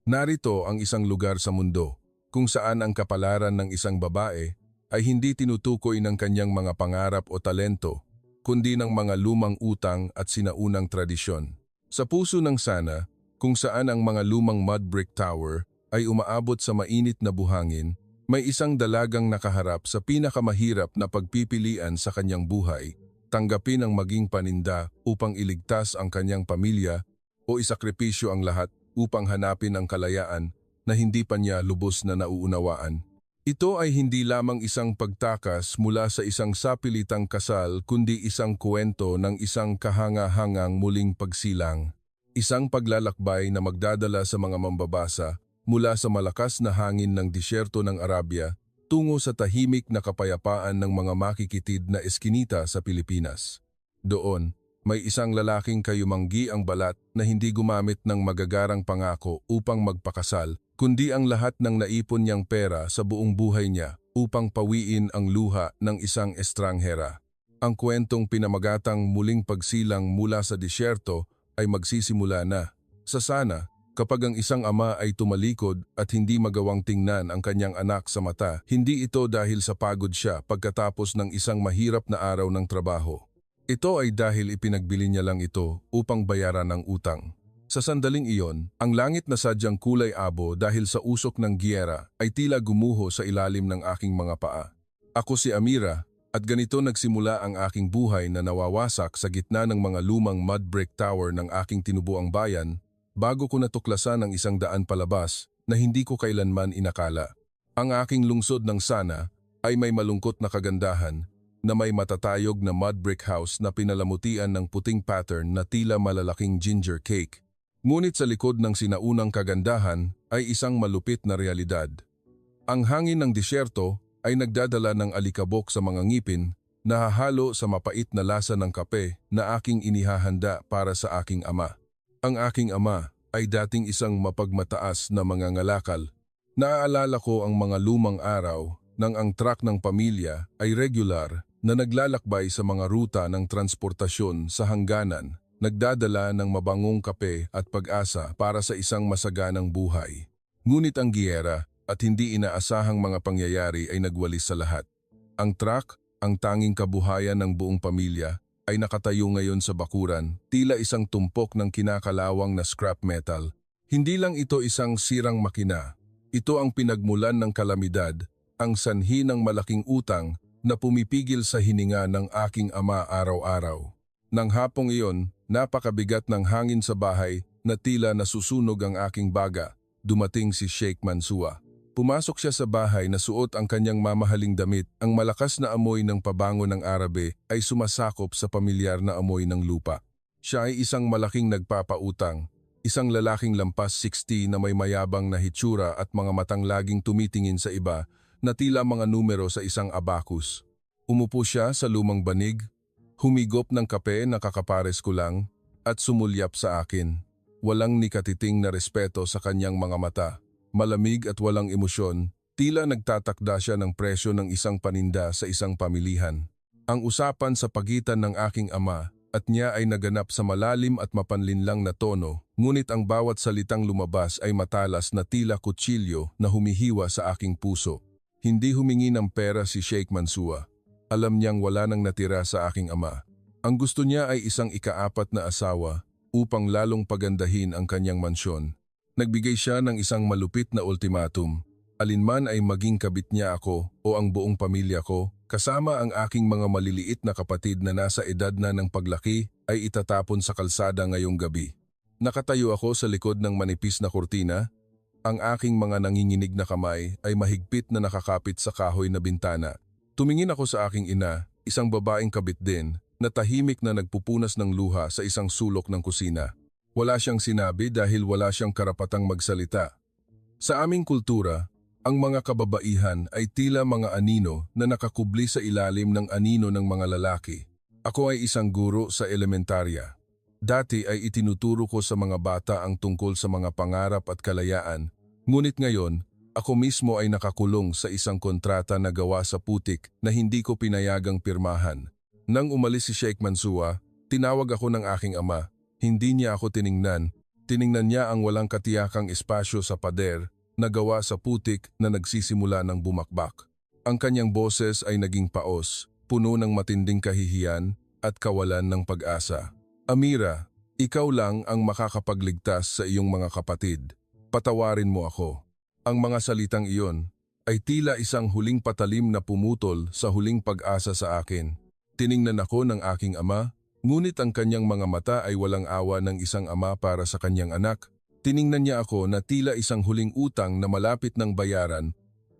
Narito ang isang lugar sa mundo kung saan ang kapalaran ng isang babae ay hindi tinutukoy ng kanyang mga pangarap o talento, kundi ng mga lumang utang at sinaunang tradisyon. Sa puso ng Sana, kung saan ang mga lumang mud brick tower ay umaabot sa mainit na buhangin, may isang dalagang nakaharap sa pinakamahirap na pagpipilian sa kanyang buhay, tanggapin ang maging paninda upang iligtas ang kanyang pamilya o isakripisyo ang lahat upang hanapin ang kalayaan na hindi pa niya lubos na nauunawaan. Ito ay hindi lamang isang pagtakas mula sa isang sapilitang kasal kundi isang kwento ng isang kahanga-hangang muling pagsilang. Isang paglalakbay na magdadala sa mga mambabasa mula sa malakas na hangin ng disyerto ng Arabia tungo sa tahimik na kapayapaan ng mga makikitid na eskinita sa Pilipinas. Doon, may isang lalaking kayumanggi ang balat na hindi gumamit ng magagarang pangako upang magpakasal, kundi ang lahat ng naipon niyang pera sa buong buhay niya upang pawiin ang luha ng isang estranghera. Ang kwentong pinamagatang muling pagsilang mula sa disyerto ay magsisimula na. Sa Sana, kapag ang isang ama ay tumalikod at hindi magawang tingnan ang kanyang anak sa mata, hindi ito dahil sa pagod siya pagkatapos ng isang mahirap na araw ng trabaho. Ito ay dahil ipinagbili niya lang ito upang bayaran ang utang. Sa sandaling iyon, ang langit na sadyang kulay abo dahil sa usok ng giyera ay tila gumuho sa ilalim ng aking mga paa. Ako si Amira at ganito nagsimula ang aking buhay na nawawasak sa gitna ng mga lumang mud brick tower ng aking tinubuang bayan bago ko natuklasan ang isang daan palabas na hindi ko kailanman inakala. Ang aking lungsod ng Sana ay may malungkot na kagandahan na may matatayog na mud brick house na pinalamutian ng puting pattern na tila malalaking ginger cake. Ngunit sa likod ng sinaunang kagandahan ay isang malupit na realidad. Ang hangin ng disyerto ay nagdadala ng alikabok sa mga ngipin na hahalo sa mapait na lasa ng kape na aking inihahanda para sa aking ama. Ang aking ama ay dating isang mapagmataas na mangangalakal. Naaalala ko ang mga lumang araw nang ang truck ng pamilya ay regular na naglalakbay sa mga ruta ng transportasyon sa hangganan, nagdadala ng mabangong kape at pag-asa para sa isang masaganang buhay. Ngunit ang giyera at hindi inaasahang mga pangyayari ay nagwalis sa lahat. Ang truck, ang tanging kabuhayan ng buong pamilya, ay nakatayo ngayon sa bakuran, tila isang tumpok ng kinakalawang na scrap metal. Hindi lang ito isang sirang makina. Ito ang pinagmulan ng kalamidad, ang sanhi ng malaking utang na pumipigil sa hininga ng aking ama araw-araw. Nang hapong iyon, napakabigat ng hangin sa bahay na tila nasusunog ang aking baga. Dumating si Sheikh Mansua. Pumasok siya sa bahay na suot ang kanyang mamahaling damit. Ang malakas na amoy ng pabango ng Arabe ay sumasakop sa pamilyar na amoy ng lupa. Siya ay isang malaking nagpapautang, isang lalaking lampas 60 na may mayabang na hitsura at mga matang laging tumitingin sa iba na tila mga numero sa isang abakus. Umupo siya sa lumang banig, humigop ng kape na kakapares ko lang, at sumulyap sa akin. Walang nikatiting na respeto sa kanyang mga mata, malamig at walang emosyon, tila nagtatakda siya ng presyo ng isang paninda sa isang pamilihan. Ang usapan sa pagitan ng aking ama at niya ay naganap sa malalim at mapanlinlang na tono, ngunit ang bawat salitang lumabas ay matalas na tila kutsilyo na humihiwa sa aking puso. Hindi humingi ng pera si Sheikh Mansua. Alam niyang wala nang natira sa aking ama. Ang gusto niya ay isang ika-4 na asawa upang lalong pagandahin ang kanyang mansyon. Nagbigay siya ng isang malupit na ultimatum. Alinman ay maging kabit niya ako o ang buong pamilya ko, kasama ang aking mga maliliit na kapatid na nasa edad na ng paglaki ay itatapon sa kalsada ngayong gabi. Nakatayo ako sa likod ng manipis na kurtina. Ang aking mga nanginginig na kamay ay mahigpit na nakakapit sa kahoy na bintana. Tumingin ako sa aking ina, isang babaeng kabit din, na tahimik na nagpupunas ng luha sa isang sulok ng kusina. Wala siyang sinabi dahil wala siyang karapatang magsalita. Sa aming kultura, ang mga kababaihan ay tila mga anino na nakakubli sa ilalim ng anino ng mga lalaki. Ako ay isang guro sa elementarya. Dati ay itinuturo ko sa mga bata ang tungkol sa mga pangarap at kalayaan, ngunit ngayon, ako mismo ay nakakulong sa isang kontrata na gawa sa putik na hindi ko pinayagang pirmahan. Nang umalis si Sheikh Mansua, tinawag ako ng aking ama. Hindi niya ako tiningnan, Tiningnan niya ang walang katiyakang espasyo sa pader na gawa sa putik na nagsisimula ng bumakbak. Ang kanyang boses ay naging paos, puno ng matinding kahihiyan at kawalan ng pag-asa. Amira, ikaw lang ang makakapagligtas sa iyong mga kapatid. Patawarin mo ako. Ang mga salitang iyon ay tila isang huling patalim na pumutol sa huling pag-asa sa akin. Tiningnan ako ng aking ama, ngunit ang kanyang mga mata ay walang awa ng isang ama para sa kanyang anak. Tiningnan niya ako na tila isang huling utang na malapit ng bayaran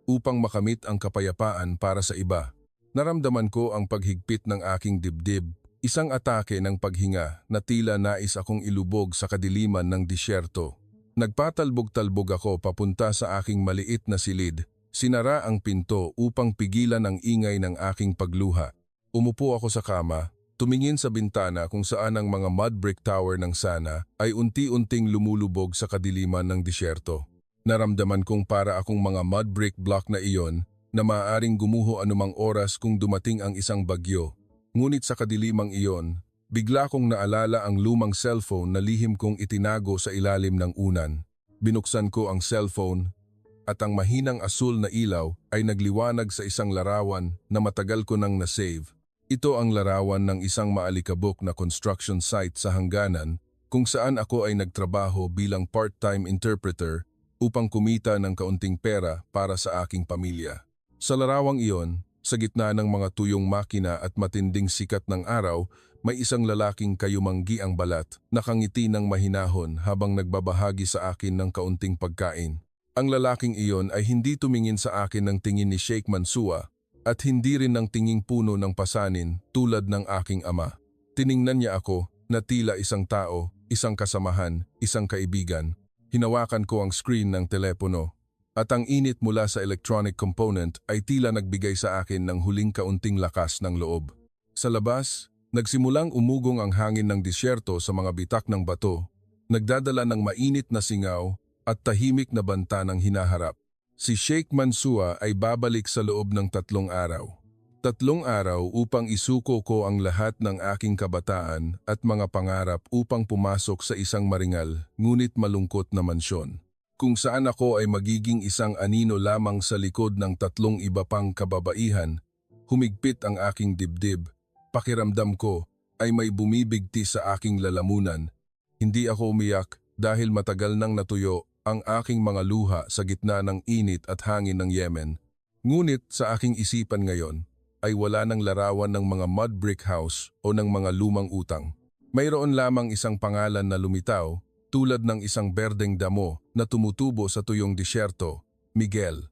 upang makamit ang kapayapaan para sa iba. Naramdaman ko ang paghigpit ng aking dibdib, isang atake ng paghinga na tila nais akong ilubog sa kadiliman ng disyerto. Nagpatalbog-talbog ako papunta sa aking maliit na silid. Sinara ang pinto upang pigilan ang ingay ng aking pagluha. Umupo ako sa kama, tumingin sa bintana kung saan ang mga mud brick tower ng Sana ay unti-unting lumulubog sa kadiliman ng disyerto. Naramdaman kong para akong mga mud brick block na iyon na maaaring gumuho anumang oras kung dumating ang isang bagyo. Ngunit sa kadilimang iyon, bigla kong naalala ang lumang cellphone na lihim kong itinago sa ilalim ng unan. Binuksan ko ang cellphone at ang mahinang asul na ilaw ay nagliwanag sa isang larawan na matagal ko nang na-save. Ito ang larawan ng isang maalikabok na construction site sa hangganan kung saan ako ay nagtrabaho bilang part-time interpreter upang kumita ng kaunting pera para sa aking pamilya. Sa larawang iyon, sa gitna ng mga tuyong makina at matinding sikat ng araw, may isang lalaking kayumanggi ang balat, nakangiti ng mahinahon habang nagbabahagi sa akin ng kaunting pagkain. Ang lalaking iyon ay hindi tumingin sa akin ng tingin ni Sheikh Mansour at hindi rin ng tinging puno ng pasanin tulad ng aking ama. Tiningnan niya ako na tila isang tao, isang kasamahan, isang kaibigan. Hinawakan ko ang screen ng telepono at ang init mula sa electronic component ay tila nagbigay sa akin ng huling kaunting lakas ng loob. Sa labas, nagsimulang umugong ang hangin ng disyerto sa mga bitak ng bato, nagdadala ng mainit na singaw at tahimik na banta ng hinaharap. Si Sheikh Mansour ay babalik sa loob ng 3 araw. 3 araw upang isuko ko ang lahat ng aking kabataan at mga pangarap upang pumasok sa isang maringal ngunit malungkot na mansyon. Kung saan ako ay magiging isang anino lamang sa likod ng 3 iba pang kababaihan, humigpit ang aking dibdib. Pakiramdam ko ay may bumibigti sa aking lalamunan. Hindi ako umiyak dahil matagal nang natuyo ang aking mga luha sa gitna ng init at hangin ng Yemen. Ngunit sa aking isipan ngayon, ay wala ng larawan ng mga mud brick house o ng mga lumang utang. Mayroon lamang isang pangalan na lumitaw tulad ng isang berdeng damo na tumutubo sa tuyong disyerto, Miguel.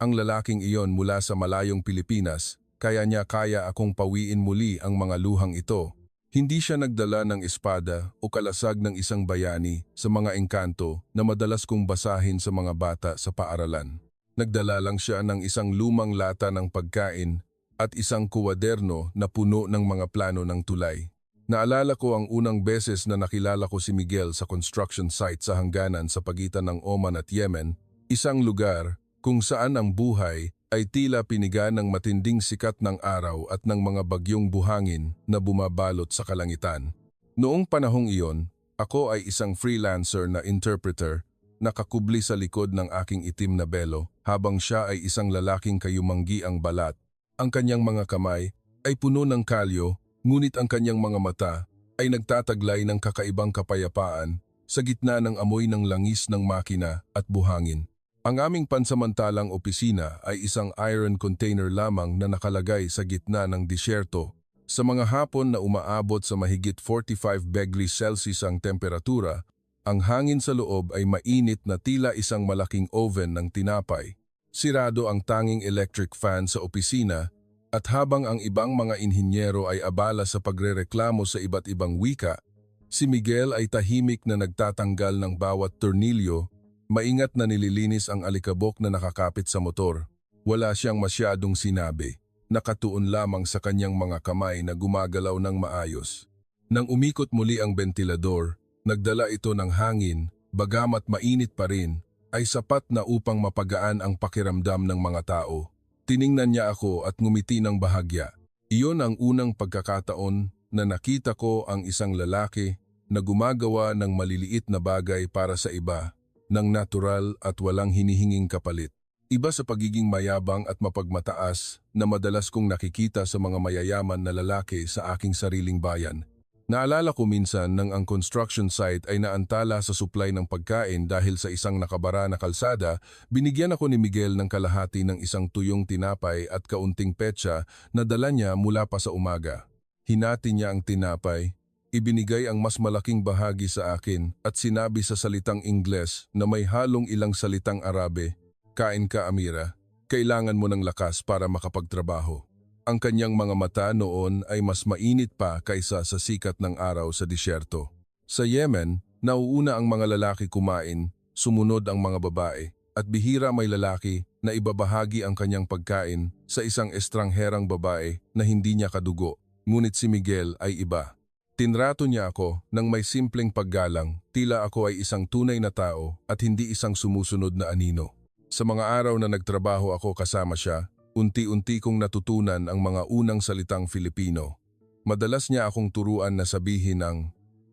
Ang lalaking iyon mula sa malayong Pilipinas, kaya niya kaya akong pawiin muli ang mga luhang ito. Hindi siya nagdala ng espada o kalasag ng isang bayani sa mga engkanto na madalas kong basahin sa mga bata sa paaralan. Nagdala lang siya ng isang lumang lata ng pagkain at isang kuwaderno na puno ng mga plano ng tulay. Naalala ko ang unang beses na nakilala ko si Miguel sa construction site sa hangganan sa pagitan ng Oman at Yemen, isang lugar kung saan ang buhay ay tila piniga ng matinding sikat ng araw at ng mga bagyong buhangin na bumabalot sa kalangitan. Noong panahong iyon, ako ay isang freelancer na interpreter, nakakubli sa likod ng aking itim na belo habang siya ay isang lalaking kayumanggi ang balat. Ang kanyang mga kamay ay puno ng kalyo, ngunit ang kanyang mga mata ay nagtataglay ng kakaibang kapayapaan sa gitna ng amoy ng langis ng makina at buhangin. Ang aming pansamantalang opisina ay isang iron container lamang na nakalagay sa gitna ng disyerto. Sa mga hapon na umaabot sa mahigit 45 degrees Celsius ang temperatura, ang hangin sa loob ay mainit na tila isang malaking oven ng tinapay. Sirado ang tanging electric fan sa opisina at habang ang ibang mga inhinyero ay abala sa pagrereklamo sa iba't ibang wika, si Miguel ay tahimik na nagtatanggal ng bawat tornilyo, maingat na nililinis ang alikabok na nakakapit sa motor. Wala siyang masyadong sinabi, nakatuon lamang sa kanyang mga kamay na gumagalaw ng maayos. Nang umikot muli ang bentilador, nagdala ito ng hangin, bagamat mainit pa rin, ay sapat na upang mapagaan ang pakiramdam ng mga tao. Tiningnan niya ako at ngumiti ng bahagya. Iyon ang unang pagkakataon na nakita ko ang isang lalaki na gumagawa ng maliliit na bagay para sa iba, ng natural at walang hinihinging kapalit. Iba sa pagiging mayabang at mapagmataas na madalas kong nakikita sa mga mayayaman na lalaki sa aking sariling bayan. Naalala ko minsan nang ang construction site ay naantala sa supply ng pagkain dahil sa isang nakabara na kalsada, binigyan ako ni Miguel ng kalahati ng isang tuyong tinapay at kaunting petsa na dala niya mula pa sa umaga. Hinati niya ang tinapay, ibinigay ang mas malaking bahagi sa akin at sinabi sa salitang Ingles na may halong ilang salitang Arabe, "Kain ka, Amira. Kailangan mo ng lakas para makapagtrabaho." Ang kanyang mga mata noon ay mas mainit pa kaysa sa sikat ng araw sa disyerto. Sa Yemen, nauuna ang mga lalaki kumain, sumunod ang mga babae, at bihira may lalaki na ibabahagi ang kanyang pagkain sa isang estrangherang babae na hindi niya kadugo. Ngunit si Miguel ay iba. Tinrato niya ako ng may simpleng paggalang, tila ako ay isang tunay na tao at hindi isang sumusunod na anino. Sa mga araw na nagtrabaho ako kasama siya, unti-unti kong natutunan ang mga unang salitang Filipino. Madalas niya akong turuan na sabihin ng,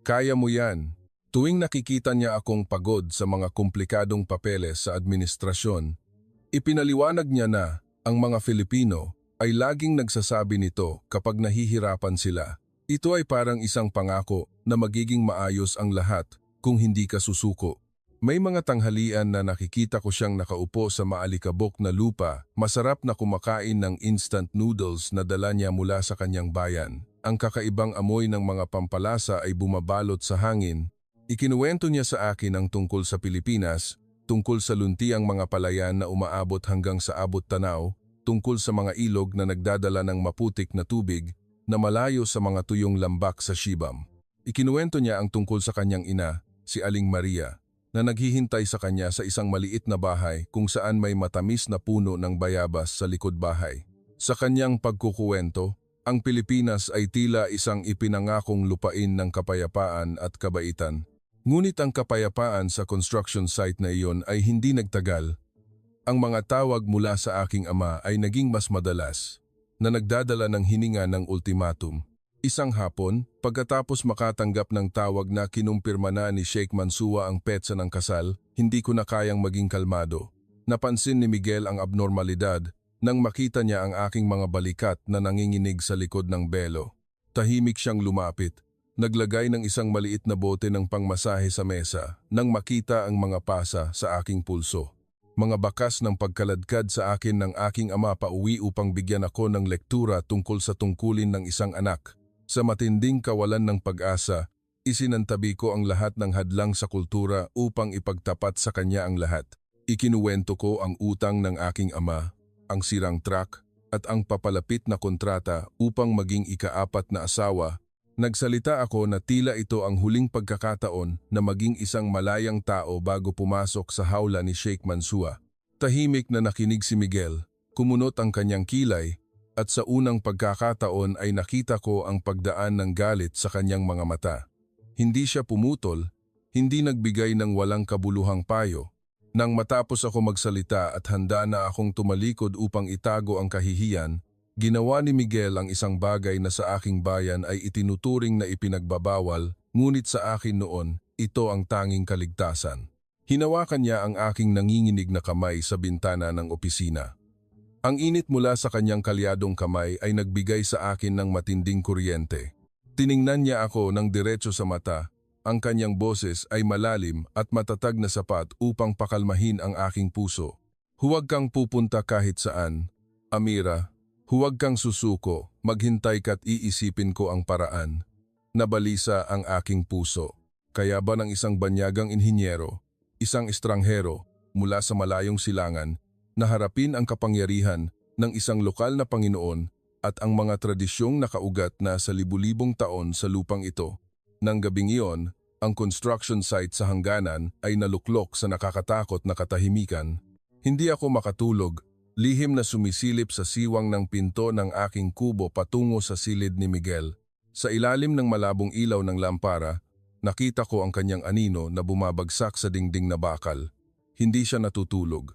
"Kaya mo yan." Tuwing nakikita niya akong pagod sa mga komplikadong papeles sa administrasyon, ipinaliwanag niya na ang mga Filipino ay laging nagsasabi nito kapag nahihirapan sila. Ito ay parang isang pangako na magiging maayos ang lahat kung hindi ka susuko. May mga tanghalian na nakikita ko siyang nakaupo sa maalikabok na lupa, masarap na kumakain ng instant noodles na dala niya mula sa kanyang bayan. Ang kakaibang amoy ng mga pampalasa ay bumabalot sa hangin. Ikinuwento niya sa akin ang tungkol sa Pilipinas, tungkol sa luntiang mga palayan na umaabot hanggang sa abot tanaw, tungkol sa mga ilog na nagdadala ng maputik na tubig na malayo sa mga tuyong lambak sa Shibam. Ikinuwento niya ang tungkol sa kanyang ina, si Aling Maria, na naghihintay sa kanya sa isang maliit na bahay kung saan may matamis na puno ng bayabas sa likod bahay. Sa kanyang pagkukuwento, ang Pilipinas ay tila isang ipinangakong lupain ng kapayapaan at kabaitan. Ngunit ang kapayapaan sa construction site na iyon ay hindi nagtagal. Ang mga tawag mula sa aking ama ay naging mas madalas, na nagdadala ng hininga ng ultimatum. Isang hapon, pagkatapos makatanggap ng tawag na kinumpirma na ni Sheikh Mansour ang petsa ng kasal, hindi ko na kayang maging kalmado. Napansin ni Miguel ang abnormalidad nang makita niya ang aking mga balikat na nanginginig sa likod ng belo. Tahimik siyang lumapit, naglagay ng isang maliit na bote ng pangmasahe sa mesa nang makita ang mga pasa sa aking pulso. Mga bakas ng pagkaladkad sa akin ng aking ama pauwi upang bigyan ako ng lektura tungkol sa tungkulin ng isang anak. Sa matinding kawalan ng pag-asa, isinantabi ko ang lahat ng hadlang sa kultura upang ipagtapat sa kanya ang lahat. Ikinuwento ko ang utang ng aking ama, ang sirang truck, at ang papalapit na kontrata upang maging ikaapat na asawa. Nagsalita ako na tila ito ang huling pagkakataon na maging isang malayang tao bago pumasok sa hawla ni Sheikh Mansour. Tahimik na nakinig si Miguel, kumunot ang kanyang kilay, at sa unang pagkakataon ay nakita ko ang pagdaan ng galit sa kanyang mga mata. Hindi siya pumutol, hindi nagbigay ng walang kabuluhang payo. Nang matapos ako magsalita at handa na akong tumalikod upang itago ang kahihiyan, ginawa ni Miguel ang isang bagay na sa aking bayan ay itinuturing na ipinagbabawal, ngunit sa akin noon, ito ang tanging kaligtasan. Hinawakan niya ang aking nanginginig na kamay sa bintana ng opisina. Ang init mula sa kanyang kalyadong kamay ay nagbigay sa akin ng matinding kuryente. Tiningnan niya ako ng diretso sa mata. Ang kanyang boses ay malalim at matatag na sapat upang pakalmahin ang aking puso. "Huwag kang pupunta kahit saan, Amira. Huwag kang susuko, maghintay ka't iisipin ko ang paraan." Nabalisa ang aking puso. Kaya ba ng isang banyagang inhinyero, isang estranghero mula sa malayong silangan, na harapin ang kapangyarihan ng isang lokal na Panginoon at ang mga tradisyong nakaugat na sa libu-libong taon sa lupang ito. Nang gabing iyon, ang construction site sa hangganan ay naluklok sa nakakatakot na katahimikan. Hindi ako makatulog, lihim na sumisilip sa siwang ng pinto ng aking kubo patungo sa silid ni Miguel. Sa ilalim ng malabong ilaw ng lampara, nakita ko ang kanyang anino na bumabagsak sa dingding na bakal. Hindi siya natutulog.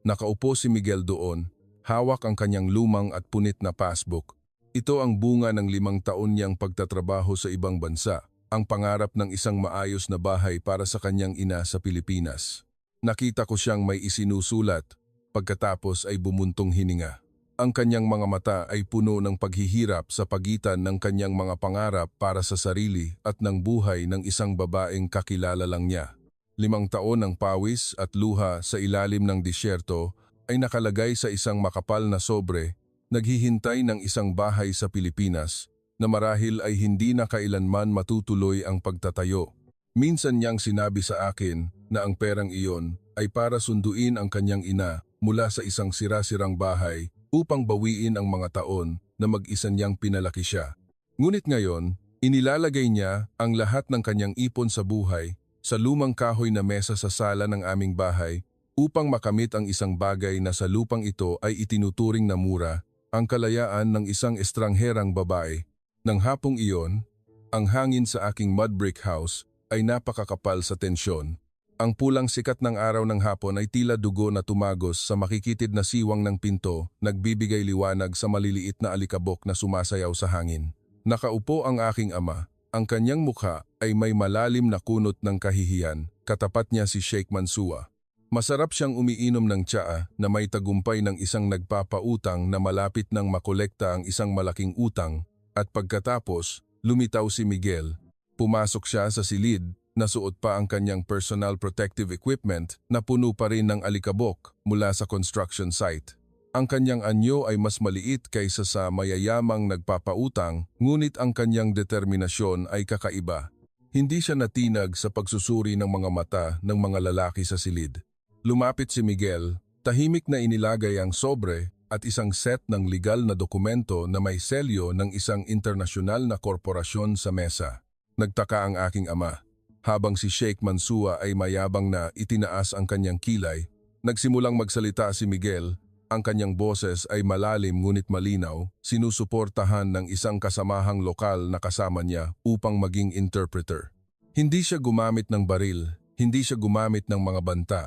Nakaupo si Miguel doon, hawak ang kanyang lumang at punit na passbook. Ito ang bunga ng 5 taon niyang pagtatrabaho sa ibang bansa. ang pangarap ng isang maayos na bahay para sa kanyang ina sa Pilipinas. Nakita ko siyang may isinusulat, pagkatapos ay bumuntong hininga. Ang kanyang mga mata ay puno ng paghihirap sa pagitan ng kanyang mga pangarap para sa sarili at ng buhay ng isang babaeng kakilala lang niya. 5 taon ng pawis at luha sa ilalim ng disyerto ay nakalagay sa isang makapal na sobre, naghihintay ng isang bahay sa Pilipinas na marahil ay hindi na kailanman matutuloy ang pagtatayo. Minsan niyang sinabi sa akin na ang perang iyon ay para sunduin ang kanyang ina mula sa isang sira-sirang bahay upang bawiin ang mga taon na mag-isa niyang pinalaki siya. Ngunit ngayon, inilalagay niya ang lahat ng kanyang ipon sa buhay sa lumang kahoy na mesa sa sala ng aming bahay upang makamit ang isang bagay na sa lupang ito ay itinuturing na mura, ang kalayaan ng isang estrangherang babae. Nang hapong iyon, ang hangin sa aking mud brick house ay napakakapal sa tensyon. Ang pulang sikat ng araw ng hapon ay tila dugo na tumagos sa makikitid na siwang ng pinto, nagbibigay liwanag sa maliliit na alikabok na sumasayaw sa hangin. Nakaupo ang aking ama. Ang kanyang mukha ay may malalim na kunot ng kahihiyan, katapat niya si Sheikh Mansour. Masarap siyang umiinom ng tsaa na may tagumpay ng isang nagpapautang na malapit nang makolekta ang isang malaking utang, at pagkatapos, lumitaw si Miguel. Pumasok siya sa silid, nasuot pa ang kanyang personal protective equipment na puno pa rin ng alikabok mula sa construction site. Ang kanyang anyo ay mas maliit kaysa sa mayayamang nagpapautang, ngunit ang kanyang determinasyon ay kakaiba. Hindi siya natinag sa pagsusuri ng mga mata ng mga lalaki sa silid. Lumapit si Miguel, tahimik na inilagay ang sobre at isang set ng legal na dokumento na may selyo ng isang internasyonal na korporasyon sa mesa. Nagtaka ang aking ama. Habang si Sheikh Mansour ay mayabang na itinaas ang kanyang kilay, nagsimulang magsalita si Miguel. Ang kanyang boses ay malalim ngunit malinaw, sinusuportahan ng isang kasamahang lokal na kasama niya upang maging interpreter. Hindi siya gumamit ng baril, hindi siya gumamit ng mga banta.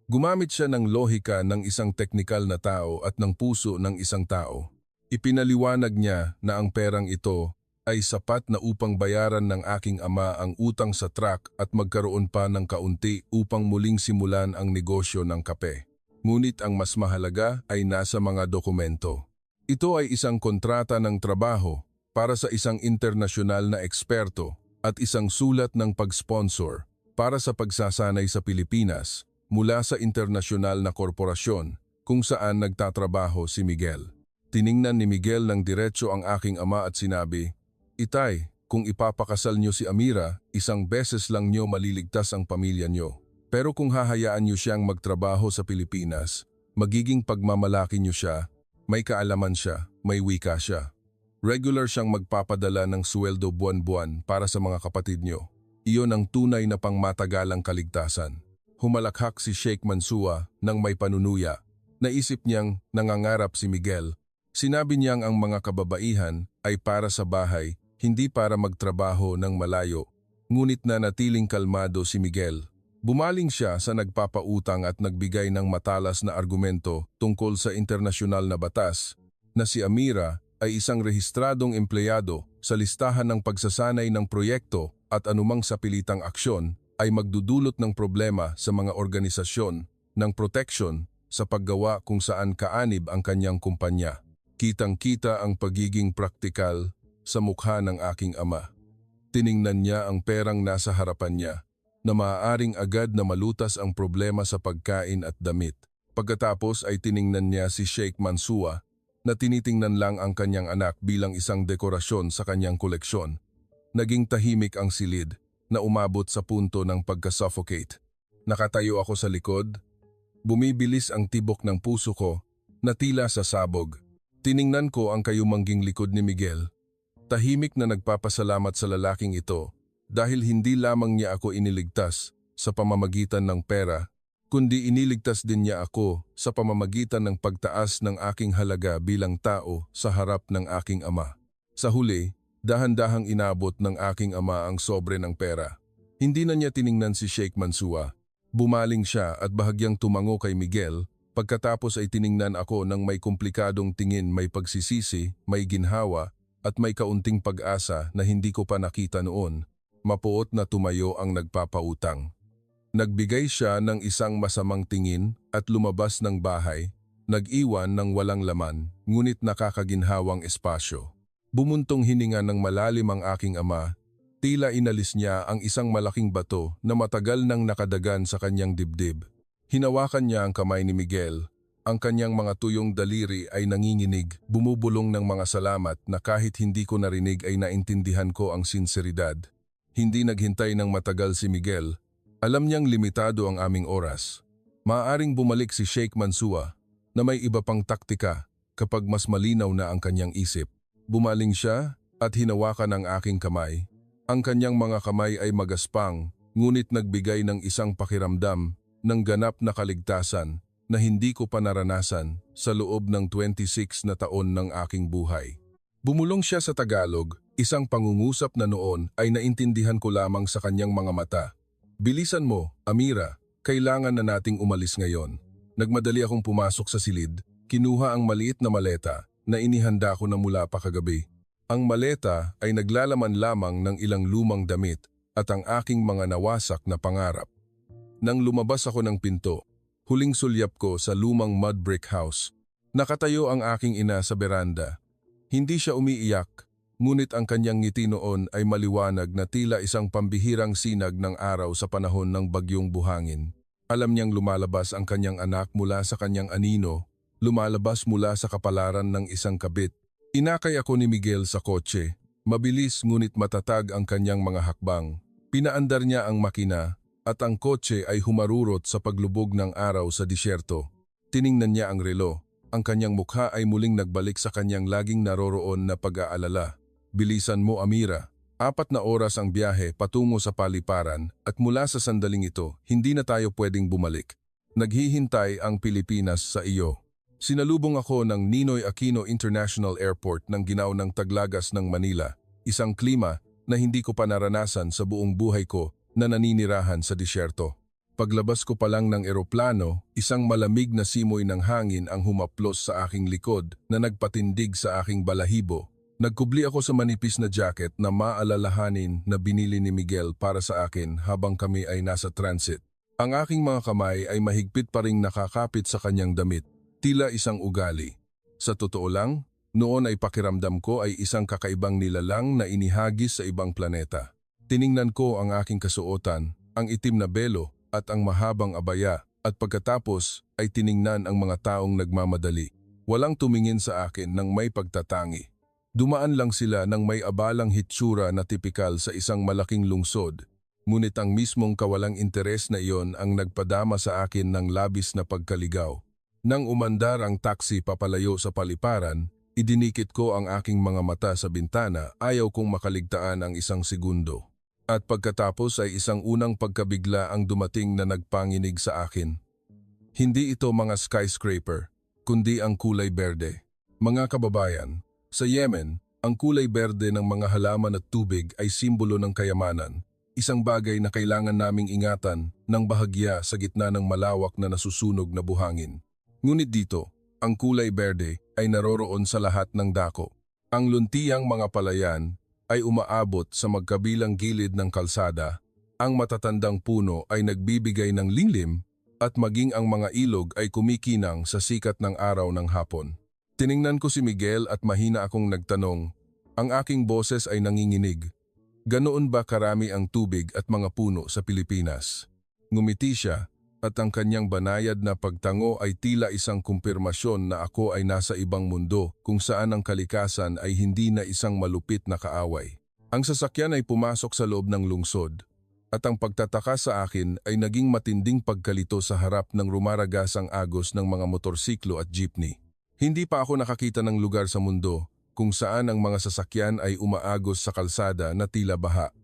Gumamit siya ng lohika ng isang teknikal na tao at ng puso ng isang tao. Ipinaliwanag niya na ang perang ito ay sapat na upang bayaran ng aking ama ang utang sa truck at magkaroon pa ng kaunti upang muling simulan ang negosyo ng kape. Ngunit ang mas mahalaga ay nasa mga dokumento. Ito ay isang kontrata ng trabaho para sa isang internasyonal na eksperto at isang sulat ng pag-sponsor para sa pagsasanay sa Pilipinas mula sa internasyonal na korporasyon kung saan nagtatrabaho si Miguel. Tiningnan ni Miguel ng diretso ang aking ama at sinabi, "Itay, kung ipapakasal niyo si Amira, isang beses lang niyo maliligtas ang pamilya niyo. Pero kung hahayaan niyo siyang magtrabaho sa Pilipinas, magiging pagmamalaki niyo siya, may kaalaman siya, may wika siya. Regular siyang magpapadala ng sweldo buwan-buwan para sa mga kapatid niyo. Iyon ang tunay na pangmatagalang kaligtasan." Humalakhak si Sheikh Mansour nang may panunuya. Naisip niyang nangangarap si Miguel. Sinabi niyang ang mga kababaihan ay para sa bahay, hindi para magtrabaho ng malayo. Ngunit nanatiling kalmado si Miguel. Bumaling siya sa nagpapautang at nagbigay ng matalas na argumento tungkol sa internasyonal na batas na si Amira ay isang rehistradong empleyado sa listahan ng pagsasanay ng proyekto at anumang sapilitang aksyon ay magdudulot ng problema sa mga organisasyon ng proteksyon sa paggawa kung saan kaanib ang kanyang kumpanya. Kitang-kita ang pagiging praktikal sa mukha ng aking ama. Tiningnan niya ang perang nasa harapan niya na maaaring agad na malutas ang problema sa pagkain at damit. Pagkatapos ay tiningnan niya si Sheikh Mansour na tinitingnan lang ang kanyang anak bilang isang dekorasyon sa kanyang koleksyon. Naging tahimik ang silid na umabot sa punto ng pagka-suffocate. Nakatayo ako sa likod. Bumibilis ang tibok ng puso ko na tila sa sabog. Tiningnan ko ang kayumangging likod ni Miguel. Tahimik na nagpapasalamat sa lalaking ito dahil hindi lamang niya ako iniligtas sa pamamagitan ng pera, kundi iniligtas din niya ako sa pamamagitan ng pagtaas ng aking halaga bilang tao sa harap ng aking ama. Sa huli, dahan-dahang inabot ng aking ama ang sobre ng pera. Hindi na niya tiningnan si Sheikh Mansour. Bumaling siya at bahagyang tumango kay Miguel. Pagkatapos ay tiningnan ako ng may komplikadong tingin, may pagsisisi, may ginhawa, at may kaunting pag-asa na hindi ko pa nakita noon. mapuot na tumayo ang nagpapautang. Nagbigay siya ng isang masamang tingin at lumabas ng bahay, nag-iwan ng walang laman, ngunit nakakaginhawang espasyo. Bumuntong hininga ng malalim ang aking ama, tila inalis niya ang isang malaking bato na matagal nang nakadagan sa kanyang dibdib. Hinawakan niya ang kamay ni Miguel. Ang kanyang mga tuyong daliri ay nanginginig, bumubulong ng mga salamat na kahit hindi ko narinig ay naintindihan ko ang sinseridad. Hindi naghintay ng matagal si Miguel. Alam niyang limitado ang aming oras. Maaaring bumalik si Sheikh Mansua na may iba pang taktika kapag mas malinaw na ang kanyang isip. Bumaling siya at hinawakan ang aking kamay. Ang kanyang mga kamay ay magaspang, ngunit nagbigay ng isang pakiramdam ng ganap na kaligtasan na hindi ko pa naranasan sa loob ng 26 na taon ng aking buhay. Bumulong siya sa Tagalog, isang pangungusap na noon ay naintindihan ko lamang sa kanyang mga mata. Bilisan mo, Amira, kailangan na nating umalis ngayon. Nagmadali akong pumasok sa silid, kinuha ang maliit na maleta na inihanda ko na mula pa kagabi. Ang maleta ay naglalaman lamang ng ilang lumang damit at ang aking mga nawasak na pangarap. Nang lumabas ako ng pinto, huling sulyap ko sa lumang mud brick house. Nakatayo ang aking ina sa beranda. Hindi siya umiiyak, ngunit ang kanyang ngiti noon ay maliwanag na tila isang pambihirang sinag ng araw sa panahon ng bagyong buhangin. Alam niyang lumalabas ang kanyang anak mula sa kanyang anino, lumalabas mula sa kapalaran ng isang kabit. Inakay ako ni Miguel sa kotse. Mabilis ngunit matatag ang kanyang mga hakbang. Pinaandar niya ang makina at ang kotse ay humarurot sa paglubog ng araw sa disyerto. Tiningnan niya ang relo. Ang kanyang mukha ay muling nagbalik sa kanyang laging naroroon na pag-aalala. Bilisan mo, Amira. 4 na oras ang biyahe patungo sa paliparan at mula sa sandaling ito, hindi na tayo pwedeng bumalik. Naghihintay ang Pilipinas sa iyo. Sinalubong ako ng Ninoy Aquino International Airport ng ginaw ng Taglagas ng Manila, isang klima na hindi ko pa naranasan sa buong buhay ko na naninirahan sa disyerto. Paglabas ko pa lang ng eroplano, isang malamig na simoy ng hangin ang humaplos sa aking likod na nagpatindig sa aking balahibo. Nagkubli ako sa manipis na jacket na maalalahanin na binili ni Miguel para sa akin habang kami ay nasa transit. Ang aking mga kamay ay mahigpit pa ring nakakapit sa kanyang damit, tila isang ugali. Sa totoo lang, noon ay pakiramdam ko ay isang kakaibang nilalang na inihagis sa ibang planeta. Tiningnan ko ang aking kasuotan, ang itim na belo at ang mahabang abaya, at pagkatapos ay tiningnan ang mga taong nagmamadali. Walang tumingin sa akin ng may pagtatangi. Dumaan lang sila ng may abalang hitsura na tipikal sa isang malaking lungsod, ngunit ang mismong kawalang interes na iyon ang nagpadama sa akin ng labis na pagkaligaw. Nang umandar ang taxi papalayo sa paliparan, idinikit ko ang aking mga mata sa bintana, ayaw kong makaligtaan ang isang segundo. At pagkatapos ay isang unang pagkabigla ang dumating na nagpanginig sa akin. Hindi ito mga skyscraper, kundi ang kulay berde. Mga kababayan, sa Yemen, ang kulay berde ng mga halaman at tubig ay simbolo ng kayamanan, isang bagay na kailangan naming ingatan ng bahagya sa gitna ng malawak na nasusunog na buhangin. Ngunit dito, ang kulay berde ay naroroon sa lahat ng dako. Ang luntiyang mga palayan ay umaabot sa magkabilang gilid ng kalsada, ang matatandang puno ay nagbibigay ng lilim at maging ang mga ilog ay kumikinang sa sikat ng araw ng hapon. Tiningnan ko si Miguel at mahina akong nagtanong, ang aking boses ay nanginginig. Ganoon ba karami ang tubig at mga puno sa Pilipinas? Ngumiti siya at ang kanyang banayad na pagtango ay tila isang kumpirmasyon na ako ay nasa ibang mundo kung saan ang kalikasan ay hindi na isang malupit na kaaway. Ang sasakyan ay pumasok sa loob ng lungsod at ang pagtataka sa akin ay naging matinding pagkalito sa harap ng rumaragasang agos ng mga motorsiklo at jeepney. Hindi pa ako nakakita ng lugar sa mundo kung saan ang mga sasakyan ay umaagos sa kalsada na tila baha.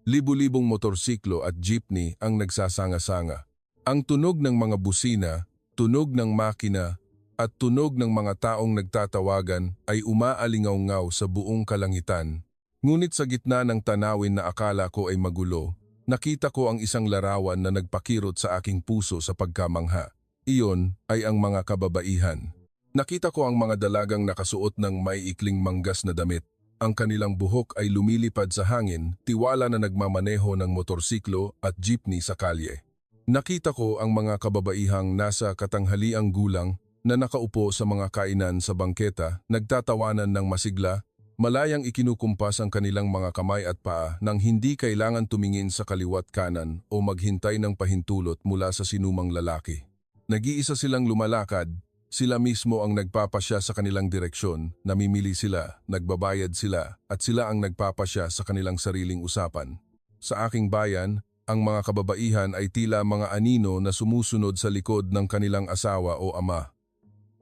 Libu-libong motorsiklo at jeepney ang nagsasanga-sanga. Ang tunog ng mga busina, tunog ng makina, at tunog ng mga taong nagtatawagan ay umaalingaw-ngaw sa buong kalangitan. Ngunit sa gitna ng tanawin na akala ko ay magulo, nakita ko ang isang larawan na nagpakirot sa aking puso sa pagkamangha. Iyon ay ang mga kababaihan. Nakita ko ang mga dalagang nakasuot ng may ikling manggas na damit. Ang kanilang buhok ay lumilipad sa hangin, tiwala na nagmamaneho ng motorsiklo at jeepney sa kalye. Nakita ko ang mga kababaihang nasa katanghaliang gulang na nakaupo sa mga kainan sa bangketa, nagtatawanan ng masigla, malayang ikinukumpas ang kanilang mga kamay at paa nang hindi kailangan tumingin sa kaliwat kanan o maghintay ng pahintulot mula sa sinumang lalaki. Nag-iisa silang lumalakad, sila mismo ang nagpapasya sa kanilang direksyon, namimili sila, nagbabayad sila, at sila ang nagpapasya sa kanilang sariling usapan. Sa aking bayan, ang mga kababaihan ay tila mga anino na sumusunod sa likod ng kanilang asawa o ama.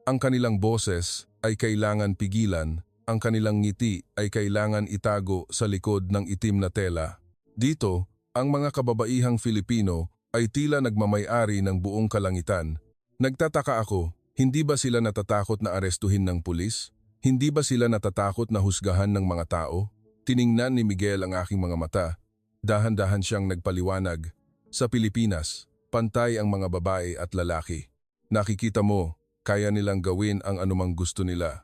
Ang kanilang boses ay kailangan pigilan, ang kanilang ngiti ay kailangan itago sa likod ng itim na tela. Dito, ang mga kababaihang Filipino ay tila nagmamay-ari ng buong kalangitan. Nagtataka ako, hindi ba sila natatakot na arestuhin ng pulis? Hindi ba sila natatakot na husgahan ng mga tao? Tiningnan ni Miguel ang aking mga mata. Dahan-dahan siyang nagpaliwanag. Sa Pilipinas, pantay ang mga babae at lalaki. Nakikita mo, kaya nilang gawin ang anumang gusto nila.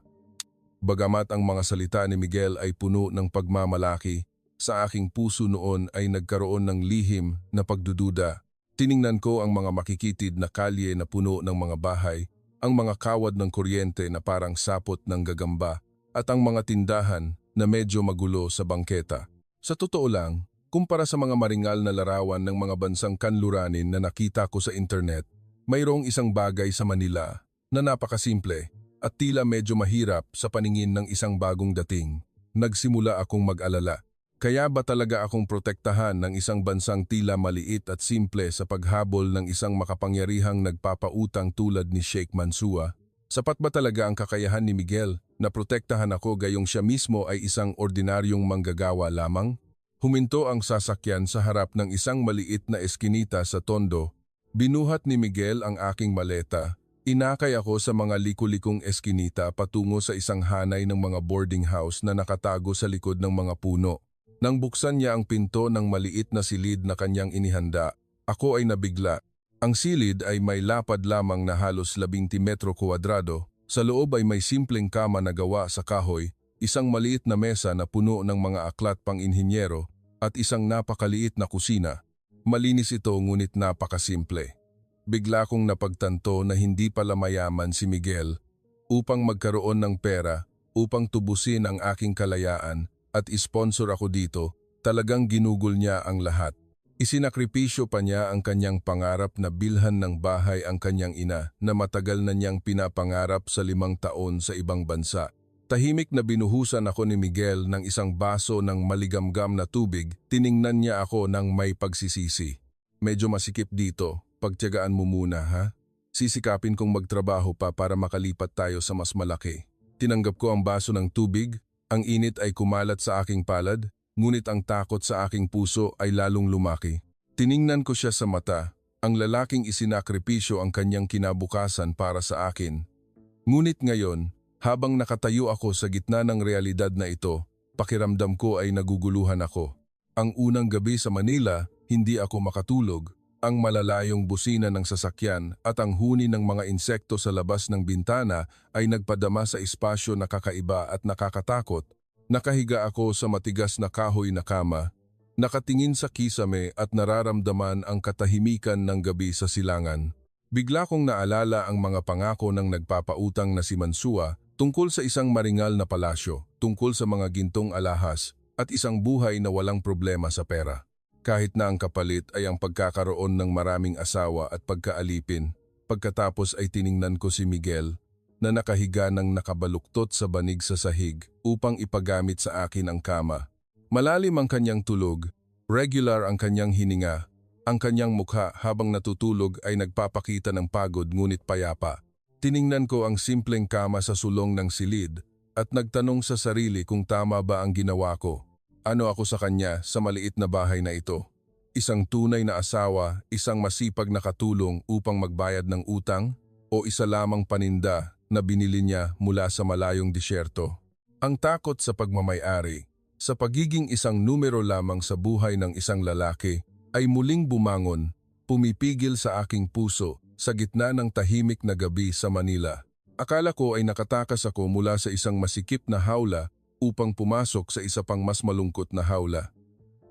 Bagamat ang mga salita ni Miguel ay puno ng pagmamalaki, sa aking puso noon ay nagkaroon ng lihim na pagdududa. Tiningnan ko ang mga makikitid na kalye na puno ng mga bahay, ang mga kawad ng kuryente na parang sapot ng gagamba, at ang mga tindahan na medyo magulo sa bangketa. Sa totoo lang, kumpara sa mga maringal na larawan ng mga bansang kanluranin na nakita ko sa internet, mayroong isang bagay sa Manila na napakasimple at tila medyo mahirap sa paningin ng isang bagong dating. Nagsimula akong mag-alala. Kaya ba talaga akong protektahan ng isang bansang tila maliit at simple sa paghabol ng isang makapangyarihang nagpapautang tulad ni Sheikh Mansour? Sapat ba talaga ang kakayahan ni Miguel na protektahan ako gayong siya mismo ay isang ordinaryong manggagawa lamang? Huminto ang sasakyan sa harap ng isang maliit na eskinita sa Tondo. Binuhat ni Miguel ang aking maleta. Inakay ako sa mga liku-likong eskinita patungo sa isang hanay ng mga boarding house na nakatago sa likod ng mga puno. Nang buksan niya ang pinto ng maliit na silid na kanyang inihanda, ako ay nabigla. Ang silid ay may lapad lamang na halos 12 metro kuwadrado. Sa loob ay may simpleng kama na gawa sa kahoy, isang maliit na mesa na puno ng mga aklat pang-inhinyero at isang napakaliit na kusina. Malinis ito ngunit napakasimple. Bigla kong napagtanto na hindi pala mayaman si Miguel. Upang magkaroon ng pera, upang tubusin ang aking kalayaan, at isponsor ako dito, talagang ginugol niya ang lahat. Isinakripisyo pa niya ang kanyang pangarap na bilhan ng bahay ang kanyang ina na matagal na niyang pinapangarap sa 5 taon sa ibang bansa. Tahimik na binuhusan ako ni Miguel ng isang baso ng maligamgam na tubig, tiningnan niya ako ng may pagsisisi. Medyo masikip dito, pagtiyagaan mo muna ha? Sisikapin kong magtrabaho pa para makalipat tayo sa mas malaki. Tinanggap ko ang baso ng tubig. Ang init ay kumalat sa aking palad, ngunit ang takot sa aking puso ay lalong lumaki. Tiningnan ko siya sa mata, ang lalaking isinakripisyo ang kanyang kinabukasan para sa akin. Ngunit ngayon, habang nakatayo ako sa gitna ng realidad na ito, pakiramdam ko ay naguguluhan ako. Ang unang gabi sa Manila, hindi ako makatulog. Ang malalayong busina ng sasakyan at ang huni ng mga insekto sa labas ng bintana ay nagpadama sa espasyo na kakaiba at nakakatakot. Nakahiga ako sa matigas na kahoy na kama, nakatingin sa kisame at nararamdaman ang katahimikan ng gabi sa silangan. Bigla kong naalala ang mga pangako ng nagpapautang na si Mansour tungkol sa isang maringal na palasyo, tungkol sa mga gintong alahas at isang buhay na walang problema sa pera. Kahit na ang kapalit ay ang pagkakaroon ng maraming asawa at pagkaalipin, pagkatapos ay tiningnan ko si Miguel na nakahiga ng nakabaluktot sa banig sa sahig upang ipagamit sa akin ang kama. Malalim ang kanyang tulog, regular ang kanyang hininga, ang kanyang mukha habang natutulog ay nagpapakita ng pagod ngunit payapa. Tiningnan ko ang simpleng kama sa sulong ng silid at nagtanong sa sarili kung tama ba ang ginawa ko. Ano ako sa kanya sa maliit na bahay na ito? Isang tunay na asawa, isang masipag na katulong upang magbayad ng utang, o isa lamang paninda na binili niya mula sa malayong disyerto? Ang takot sa pagmamay-ari, sa pagiging isang numero lamang sa buhay ng isang lalaki, ay muling bumangon, pumipigil sa aking puso sa gitna ng tahimik na gabi sa Manila. Akala ko ay nakatakas ako mula sa isang masikip na hawla upang pumasok sa isa pang mas malungkot na hawla.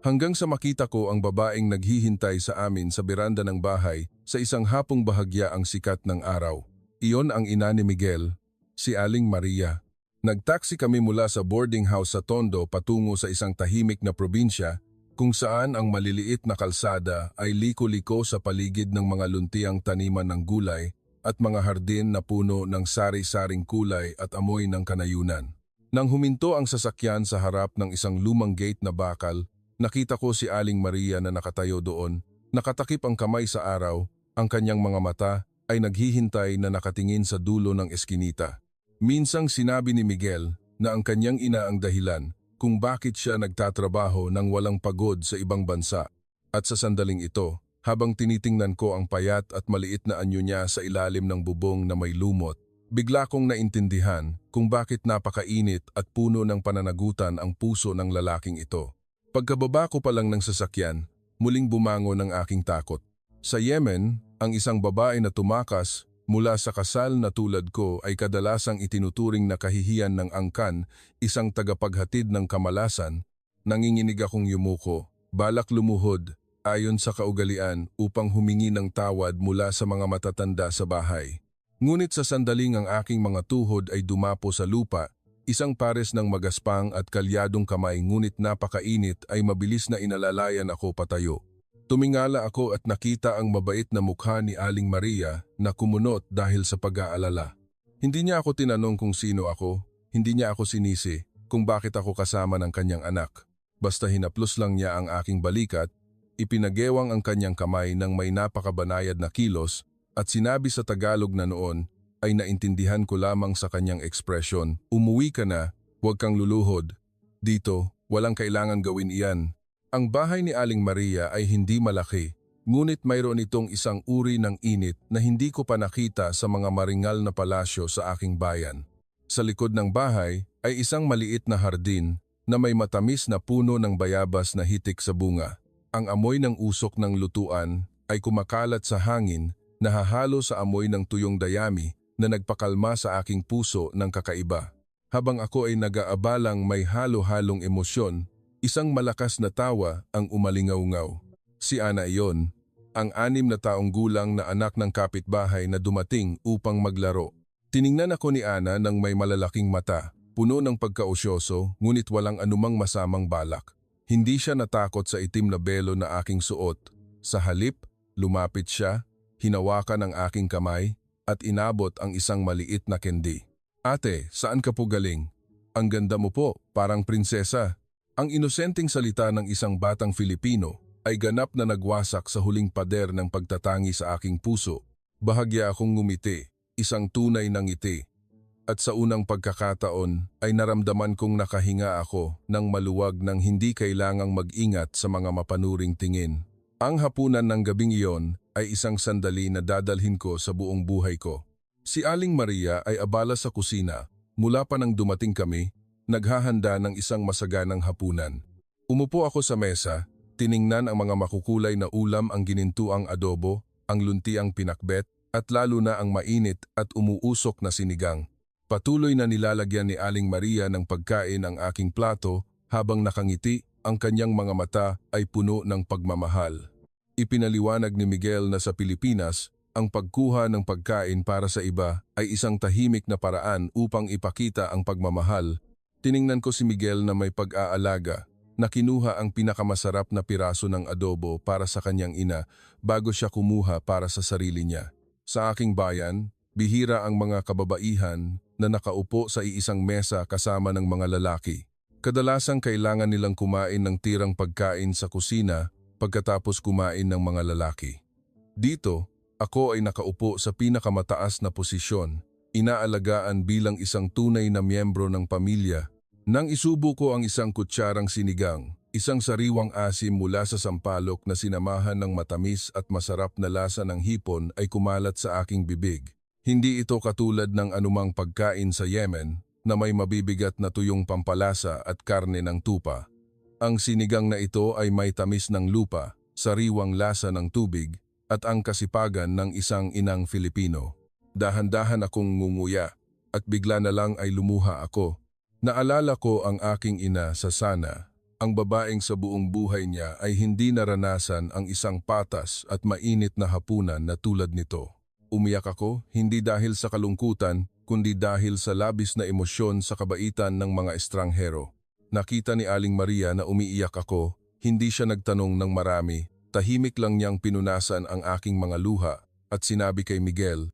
Hanggang sa makita ko ang babaeng naghihintay sa amin sa beranda ng bahay sa isang hapong bahagya ang sikat ng araw. Iyon ang ina ni Miguel, si Aling Maria. Nagtaksi kami mula sa boarding house sa Tondo patungo sa isang tahimik na probinsya kung saan ang maliliit na kalsada ay liko-liko sa paligid ng mga luntiang taniman ng gulay at mga hardin na puno ng sari-saring kulay at amoy ng kanayunan. Nang huminto ang sasakyan sa harap ng isang lumang gate na bakal, nakita ko si Aling Maria na nakatayo doon, nakatakip ang kamay sa araw, ang kanyang mga mata ay naghihintay na nakatingin sa dulo ng eskinita. Minsang sinabi ni Miguel na ang kanyang ina ang dahilan kung bakit siya nagtatrabaho ng walang pagod sa ibang bansa. At sa sandaling ito, habang tinitingnan ko ang payat at maliit na anyo niya sa ilalim ng bubong na may lumot, bigla kong naintindihan kung bakit napakainit at puno ng pananagutan ang puso ng lalaking ito. Pagkababa ko pa lang ng sasakyan, muling bumangon ang aking takot. Sa Yemen, ang isang babae na tumakas mula sa kasal na tulad ko ay kadalasang itinuturing na kahihiyan ng angkan, isang tagapaghatid ng kamalasan. Nanginginig akong yumuko, balak lumuhod, ayon sa kaugalian upang humingi ng tawad mula sa mga matatanda sa bahay. Ngunit sa sandaling ang aking mga tuhod ay dumapo sa lupa, isang pares ng magaspang at kalyadong kamay ngunit napakainit ay mabilis na inalalayan ako patayo. Tumingala ako at nakita ang mabait na mukha ni Aling Maria na kumunot dahil sa pag-aalala. Hindi niya ako tinanong kung sino ako, hindi niya ako sinisi kung bakit ako kasama ng kanyang anak. Basta hinaplos lang niya ang aking balikat, ipinagewang ang kanyang kamay ng may napakabanayad na kilos at sinabi sa Tagalog na noon ay naintindihan ko lamang sa kanyang ekspresyon, "Umuwi ka na, huwag kang luluhod. Dito, walang kailangan gawin iyan." Ang bahay ni Aling Maria ay hindi malaki, ngunit mayroon itong isang uri ng init na hindi ko pa nakita sa mga maringal na palasyo sa aking bayan. Sa likod ng bahay ay isang maliit na hardin na may matamis na puno ng bayabas na hitik sa bunga. Ang amoy ng usok ng lutuan ay kumakalat sa hangin, nahahalo sa amoy ng tuyong dayami na nagpakalma sa aking puso ng kakaiba. Habang ako ay nag-aabalang may halo-halong emosyon, isang malakas na tawa ang umalingaw-ngaw. Si Ana iyon, ang 6 na taong gulang na anak ng kapitbahay na dumating upang maglaro. Tiningnan ako ni Ana ng may malalaking mata, puno ng pagkaosyoso ngunit walang anumang masamang balak. Hindi siya natakot sa itim na belo na aking suot. Sa halip, lumapit siya, hinawakan ang aking kamay at inabot ang isang maliit na candy. "Ate, saan ka po galing? Ang ganda mo po, parang prinsesa." Ang inosenteng salita ng isang batang Filipino ay ganap na nagwasak sa huling pader ng pagtatangi sa aking puso. Bahagya akong ngumiti, isang tunay na ngiti. At sa unang pagkakataon ay naramdaman kong nakahinga ako ng maluwag nang hindi kailangang mag-ingat sa mga mapanuring tingin. Ang hapunan ng gabing iyon ay isang sandali na dadalhin ko sa buong buhay ko. Si Aling Maria ay abala sa kusina. Mula pa nang dumating kami, naghahanda ng isang masaganang hapunan. Umupo ako sa mesa, tiningnan ang mga makukulay na ulam, ang ginintuang adobo, ang luntiang pinakbet, at lalo na ang mainit at umuusok na sinigang. Patuloy na nilalagyan ni Aling Maria ng pagkain ang aking plato habang nakangiti, ang kanyang mga mata ay puno ng pagmamahal. Ipinaliwanag ni Miguel na sa Pilipinas, ang pagkuha ng pagkain para sa iba ay isang tahimik na paraan upang ipakita ang pagmamahal. Tiningnan ko si Miguel na may pag-aalaga, na kinuha ang pinakamasarap na piraso ng adobo para sa kanyang ina bago siya kumuha para sa sarili niya. Sa aking bayan, bihira ang mga kababaihan na nakaupo sa iisang mesa kasama ng mga lalaki. Kadalasang kailangan nilang kumain ng tirang pagkain sa kusina pagkatapos kumain ng mga lalaki. Dito, ako ay nakaupo sa pinakamataas na posisyon, inaalagaan bilang isang tunay na miyembro ng pamilya. Nang isubo ko ang isang kutsarang sinigang, isang sariwang asim mula sa sampalok na sinamahan ng matamis at masarap na lasa ng hipon ay kumalat sa aking bibig. Hindi ito katulad ng anumang pagkain sa Yemen na may mabibigat na tuyong pampalasa at karne ng tupa. Ang sinigang na ito ay may tamis ng lupa, sariwang lasa ng tubig, at ang kasipagan ng isang inang Filipino. Dahan-dahan akong ngunguya at bigla na lang ay lumuha ako. Naalala ko ang aking ina sa sana, ang babaeng sa buong buhay niya ay hindi naranasan ang isang patas at mainit na hapunan na tulad nito. Umiyak ako hindi dahil sa kalungkutan, kundi dahil sa labis na emosyon sa kabaitan ng mga estranghero. Nakita ni Aling Maria na umiiyak ako, hindi siya nagtanong ng marami, tahimik lang niyang pinunasan ang aking mga luha at sinabi kay Miguel,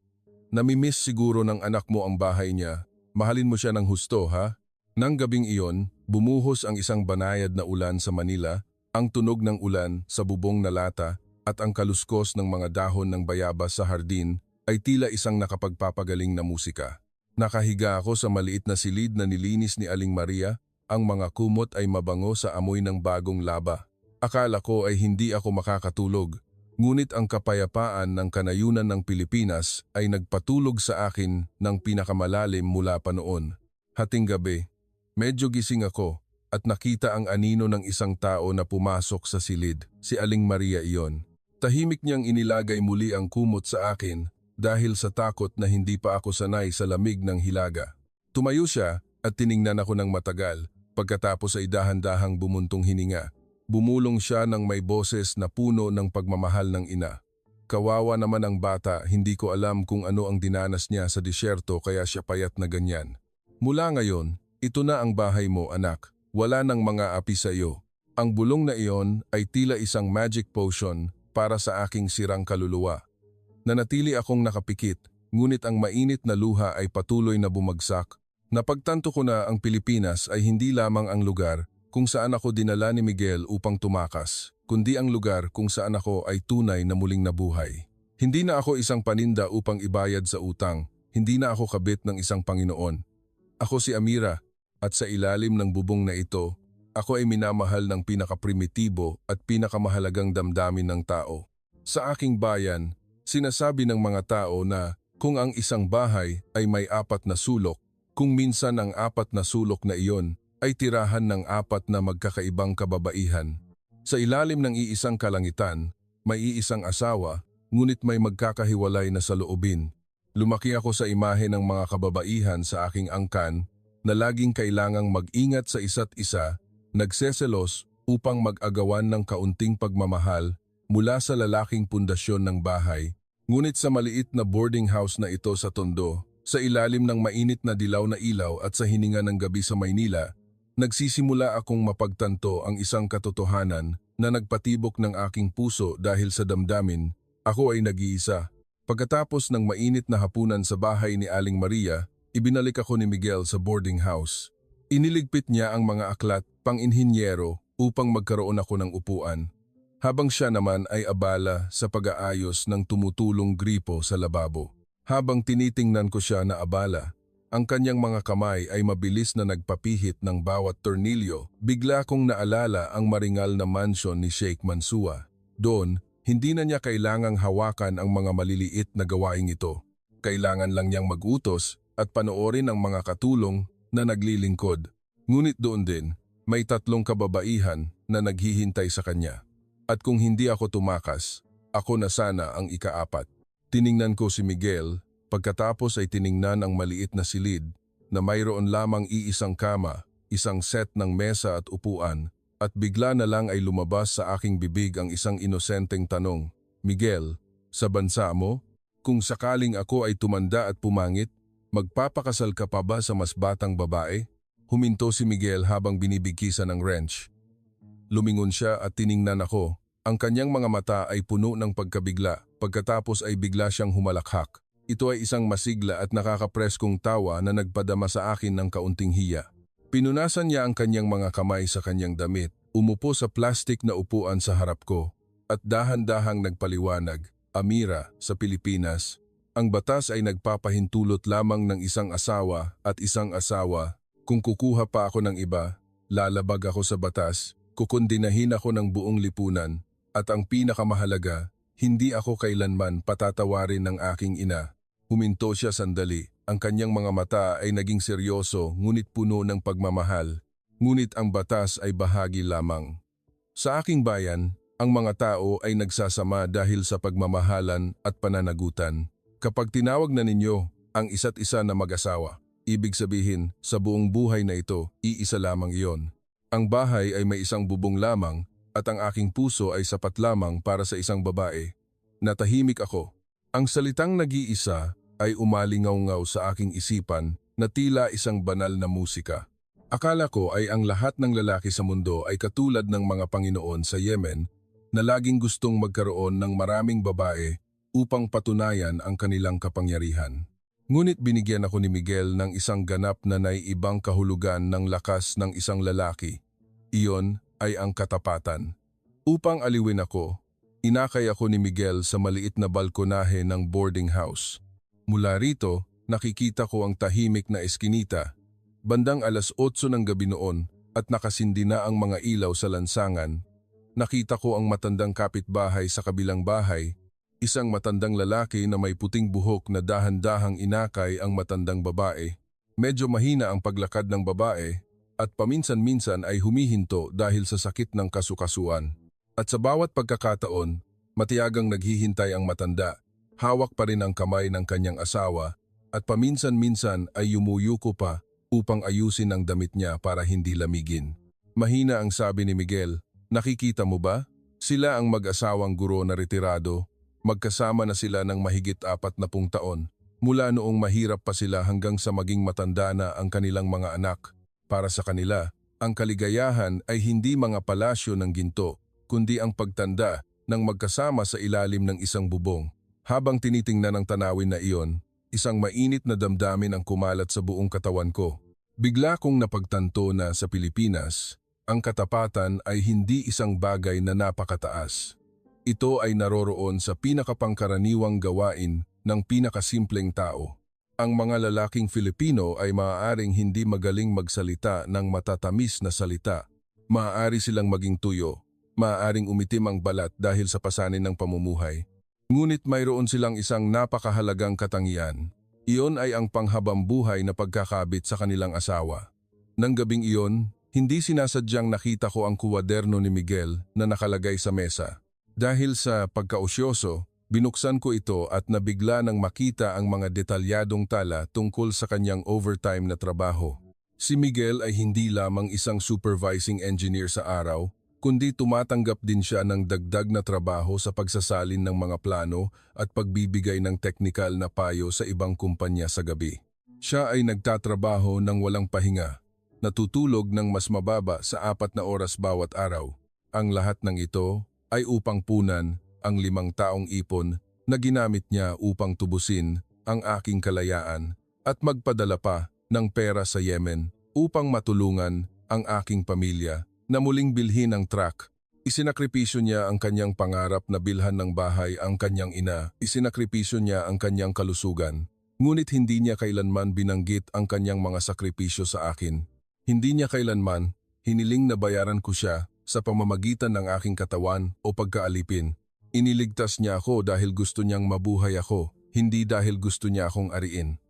"Namimiss siguro ng anak mo ang bahay niya, mahalin mo siya ng husto ha?" Nang gabing iyon, bumuhos ang isang banayad na ulan sa Manila, ang tunog ng ulan sa bubong na lata at ang kaluskos ng mga dahon ng bayabas sa hardin ay tila isang nakapagpapagaling na musika. Nakahiga ako sa maliit na silid na nilinis ni Aling Maria, ang mga kumot ay mabango sa amoy ng bagong laba. Akala ko ay hindi ako makakatulog, ngunit ang kapayapaan ng kanayunan ng Pilipinas ay nagpatulog sa akin ng pinakamalalim mula pa noon. Hating gabi, medyo gising ako at nakita ang anino ng isang tao na pumasok sa silid, si Aling Maria iyon. Tahimik niyang inilagay muli ang kumot sa akin dahil sa takot na hindi pa ako sanay sa lamig ng hilaga. Tumayo siya at tiningnan ako ng matagal, pagkatapos ay dahan-dahang bumuntong hininga. Bumulong siya ng may boses na puno ng pagmamahal ng ina. Kawawa naman ang bata, hindi ko alam kung ano ang dinanas niya sa disyerto kaya siya payat na ganyan. Mula ngayon, ito na ang bahay mo anak, wala nang mga api sa iyo. Ang bulong na iyon ay tila isang magic potion para sa aking sirang kaluluwa. Nanatili akong nakapikit, ngunit ang mainit na luha ay patuloy na bumagsak. Napagtanto ko na ang Pilipinas ay hindi lamang ang lugar kung saan ako dinala ni Miguel upang tumakas, kundi ang lugar kung saan ako ay tunay na muling nabuhay. Hindi na ako isang paninda upang ibayad sa utang, hindi na ako kabit ng isang Panginoon. Ako si Amira. At sa ilalim ng bubong na ito, ako ay minamahal ng pinakaprimitibo at pinakamahalagang damdamin ng tao. Sa aking bayan, sinasabi ng mga tao na kung ang isang bahay ay may 4 na sulok, kung minsan ang 4 na sulok na iyon ay tirahan ng 4 na magkakaibang kababaihan. Sa ilalim ng iisang kalangitan, may iisang asawa, ngunit may magkakahiwalay na saloobin. Lumaki ako sa imahe ng mga kababaihan sa aking angkan, na laging kailangang mag-ingat sa isa't isa, nagseselos upang mag-agawan ng kaunting pagmamahal mula sa lalaking pundasyon ng bahay. Ngunit sa maliit na boarding house na ito sa Tondo, sa ilalim ng mainit na dilaw na ilaw at sa hininga ng gabi sa Maynila, nagsisimula akong mapagtanto ang isang katotohanan na nagpatibok ng aking puso dahil sa damdamin, ako ay nag-iisa. Pagkatapos ng mainit na hapunan sa bahay ni Aling Maria, ibinalik ako ni Miguel sa boarding house. Iniligpit niya ang mga aklat pang-inhinyero upang magkaroon ako ng upuan, habang siya naman ay abala sa pag-aayos ng tumutulong gripo sa lababo. Habang tinitingnan ko siya na abala, ang kanyang mga kamay ay mabilis na nagpapihit ng bawat tornilyo. Bigla kong naalala ang maringal na mansyon ni Sheikh Mansour. Doon, hindi na niya kailangang hawakan ang mga maliliit na gawaing ito. Kailangan lang niyang mag-utos at panoorin ang mga katulong na naglilingkod. Ngunit doon din, may 3 kababaihan na naghihintay sa kanya. At kung hindi ako tumakas, ako na sana ang ika-4. Tiningnan ko si Miguel, pagkatapos ay tiningnan ang maliit na silid na mayroon lamang iisang kama, isang set ng mesa at upuan, at bigla na lang ay lumabas sa aking bibig ang isang inosenteng tanong, "Miguel, sa bansa mo, kung sakaling ako ay tumanda at pumangit, magpapakasal ka pa ba sa mas batang babae?" Huminto si Miguel habang binibigkisan ng wrench. Lumingon siya at tiningnan ako. Ang kanyang mga mata ay puno ng pagkabigla, pagkatapos ay bigla siyang humalakhak. Ito ay isang masigla at nakakapreskong tawa na nagpadama sa akin ng kaunting hiya. Pinunasan niya ang kanyang mga kamay sa kanyang damit, umupo sa plastik na upuan sa harap ko, at dahan-dahang nagpaliwanag, "Amira, sa Pilipinas, ang batas ay nagpapahintulot lamang ng isang asawa at isang asawa. Kung kukuha pa ako ng iba, lalabag ako sa batas, kukundinahin ako ng buong lipunan, at ang pinakamahalaga, hindi ako kailanman patatawarin ng aking ina." Huminto siya sandali. Ang kanyang mga mata ay naging seryoso ngunit puno ng pagmamahal. Ngunit ang batas ay bahagi lamang. Sa aking bayan, ang mga tao ay nagsasama dahil sa pagmamahalan at pananagutan. Kapag tinawag na ninyo ang isa't isa na mag-asawa, Ibig sabihin, sa buong buhay na ito, iisa lamang iyon. Ang bahay ay may isang bubong lamang at ang aking puso ay sapat lamang para sa isang babae. Natahimik ako. Ang salitang nag-iisa ay umalingaw-ngaw sa aking isipan na tila isang banal na musika. Akala ko ay ang lahat ng lalaki sa mundo ay katulad ng mga Panginoon sa Yemen na laging gustong magkaroon ng maraming babae upang patunayan ang kanilang kapangyarihan. Ngunit binigyan ako ni Miguel ng isang ganap na naiibang kahulugan ng lakas ng isang lalaki. Iyon ay ang katapatan. Upang aliwin ako, inakay ako ni Miguel sa maliit na balkonahe ng boarding house. Mula rito, nakikita ko ang tahimik na eskinita. Bandang 8:00 ng gabi noon at nakasindi na ang mga ilaw sa lansangan. Nakita ko ang matandang kapitbahay sa kabilang bahay. Isang matandang lalaki na may puting buhok na dahan-dahang inakay ang matandang babae. Medyo mahina ang paglakad ng babae at paminsan-minsan ay humihinto dahil sa sakit ng kasukasuan. At sa bawat pagkakataon, matiyagang naghihintay ang matanda. Hawak pa rin ang kamay ng kanyang asawa at paminsan-minsan ay yumuyuko pa upang ayusin ang damit niya para hindi lamigin. Mahina ang sabi ni Miguel, "Nakikita mo ba? Sila ang mag-asawang guro na retirado. Magkasama na sila ng mahigit 40 taon. Mula noong mahirap pa sila hanggang sa maging matanda na ang kanilang mga anak. Para sa kanila, ang kaligayahan ay hindi mga palasyo ng ginto, kundi ang pagtanda ng magkasama sa ilalim ng isang bubong." Habang tinitingnan ang tanawin na iyon, isang mainit na damdamin ang kumalat sa buong katawan ko. Bigla kong napagtanto na sa Pilipinas, ang katapatan ay hindi isang bagay na napakataas. Ito ay naroroon sa pinakapangkaraniwang gawain ng pinakasimpleng tao. Ang mga lalaking Filipino ay maaaring hindi magaling magsalita ng matatamis na salita. Maaari silang maging tuyo, maaaring umitim ang balat dahil sa pasanin ng pamumuhay. Ngunit mayroon silang isang napakahalagang katangian. Iyon ay ang panghabambuhay na pagkakabit sa kanilang asawa. Nang gabing iyon, hindi sinasadyang nakita ko ang kuwaderno ni Miguel na nakalagay sa mesa. Dahil sa pagkausyoso, binuksan ko ito at nabigla nang makita ang mga detalyadong tala tungkol sa kanyang overtime na trabaho. Si Miguel ay hindi lamang isang supervising engineer sa araw, kundi tumatanggap din siya ng dagdag na trabaho sa pagsasalin ng mga plano at pagbibigay ng teknikal na payo sa ibang kumpanya sa gabi. Siya ay nagtatrabaho ng walang pahinga, natutulog ng mas mababa sa 4 na oras bawat araw. Ang lahat ng ito ay upang punan ang 5 taong ipon na ginamit niya upang tubusin ang aking kalayaan at magpadala pa ng pera sa Yemen upang matulungan ang aking pamilya na muling bilhin ang truck. Isinakripisyo niya ang kanyang pangarap na bilhan ng bahay ang kanyang ina. Isinakripisyo niya ang kanyang kalusugan. Ngunit hindi niya kailanman binanggit ang kanyang mga sakripisyo sa akin. Hindi niya kailanman hiniling na bayaran ko siya sa pamamagitan ng aking katawan o pagkaalipin. Iniligtas niya ako dahil gusto niyang mabuhay ako, hindi dahil gusto niya akong ariin.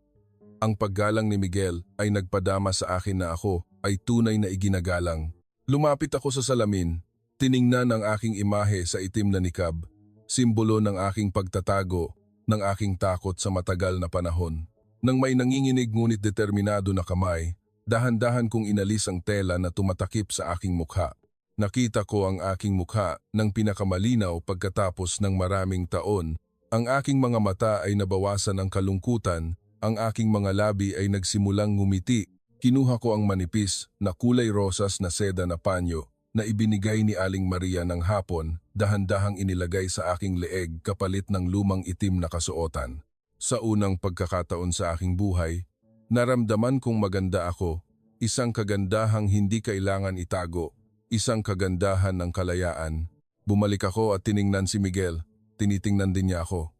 Ang paggalang ni Miguel ay nagpadama sa akin na ako ay tunay na iginagalang. Lumapit ako sa salamin, tiningnan ang aking imahe sa itim na nikab, simbolo ng aking pagtatago, ng aking takot sa matagal na panahon. Nang may nanginginig ngunit determinado na kamay, dahan-dahan kong inalis ang tela na tumatakip sa aking mukha. Nakita ko ang aking mukha ng pinakamalinaw pagkatapos ng maraming taon. Ang aking mga mata ay nabawasan ng kalungkutan, ang aking mga labi ay nagsimulang ngumiti. Kinuha ko ang manipis na kulay rosas na seda na panyo na ibinigay ni Aling Maria ng hapon, dahan-dahang inilagay sa aking leeg kapalit ng lumang itim na kasuotan. Sa unang pagkakataon sa aking buhay, naramdaman kong maganda ako, isang kagandahang hindi kailangan itago. Isang kagandahan ng kalayaan. Bumalik ako at tiningnan si Miguel. Tinitingnan din niya ako.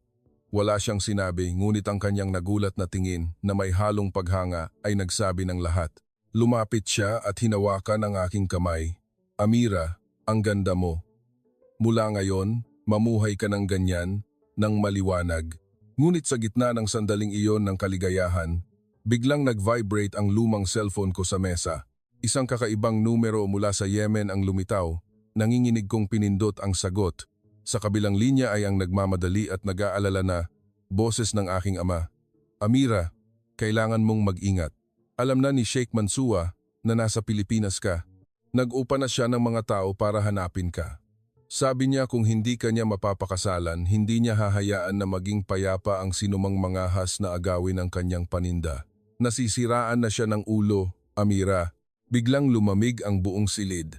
Wala siyang sinabi, ngunit ang kanyang nagulat na tingin na may halong paghanga ay nagsabi ng lahat. Lumapit siya at hinawakan ang aking kamay. "Amira, ang ganda mo. Mula ngayon, mamuhay ka ng ganyan, ng maliwanag." Ngunit sa gitna ng sandaling iyon ng kaligayahan, biglang nag-vibrate ang lumang cellphone ko sa mesa. Isang kakaibang numero mula sa Yemen ang lumitaw. Nanginginig kong pinindot ang sagot. Sa kabilang linya ay ang nagmamadali at nag-aalala na boses ng aking ama. "Amira, kailangan mong mag-ingat. Alam na ni Sheikh Mansour na nasa Pilipinas ka. Nag-upa na siya ng mga tao para hanapin ka. Sabi niya kung hindi ka niya mapapakasalan, hindi niya hahayaan na maging payapa ang sinumang mangahas na agawin ang kanyang paninda. Nasisiraan na siya ng ulo, Amira. Biglang lumamig ang buong silid.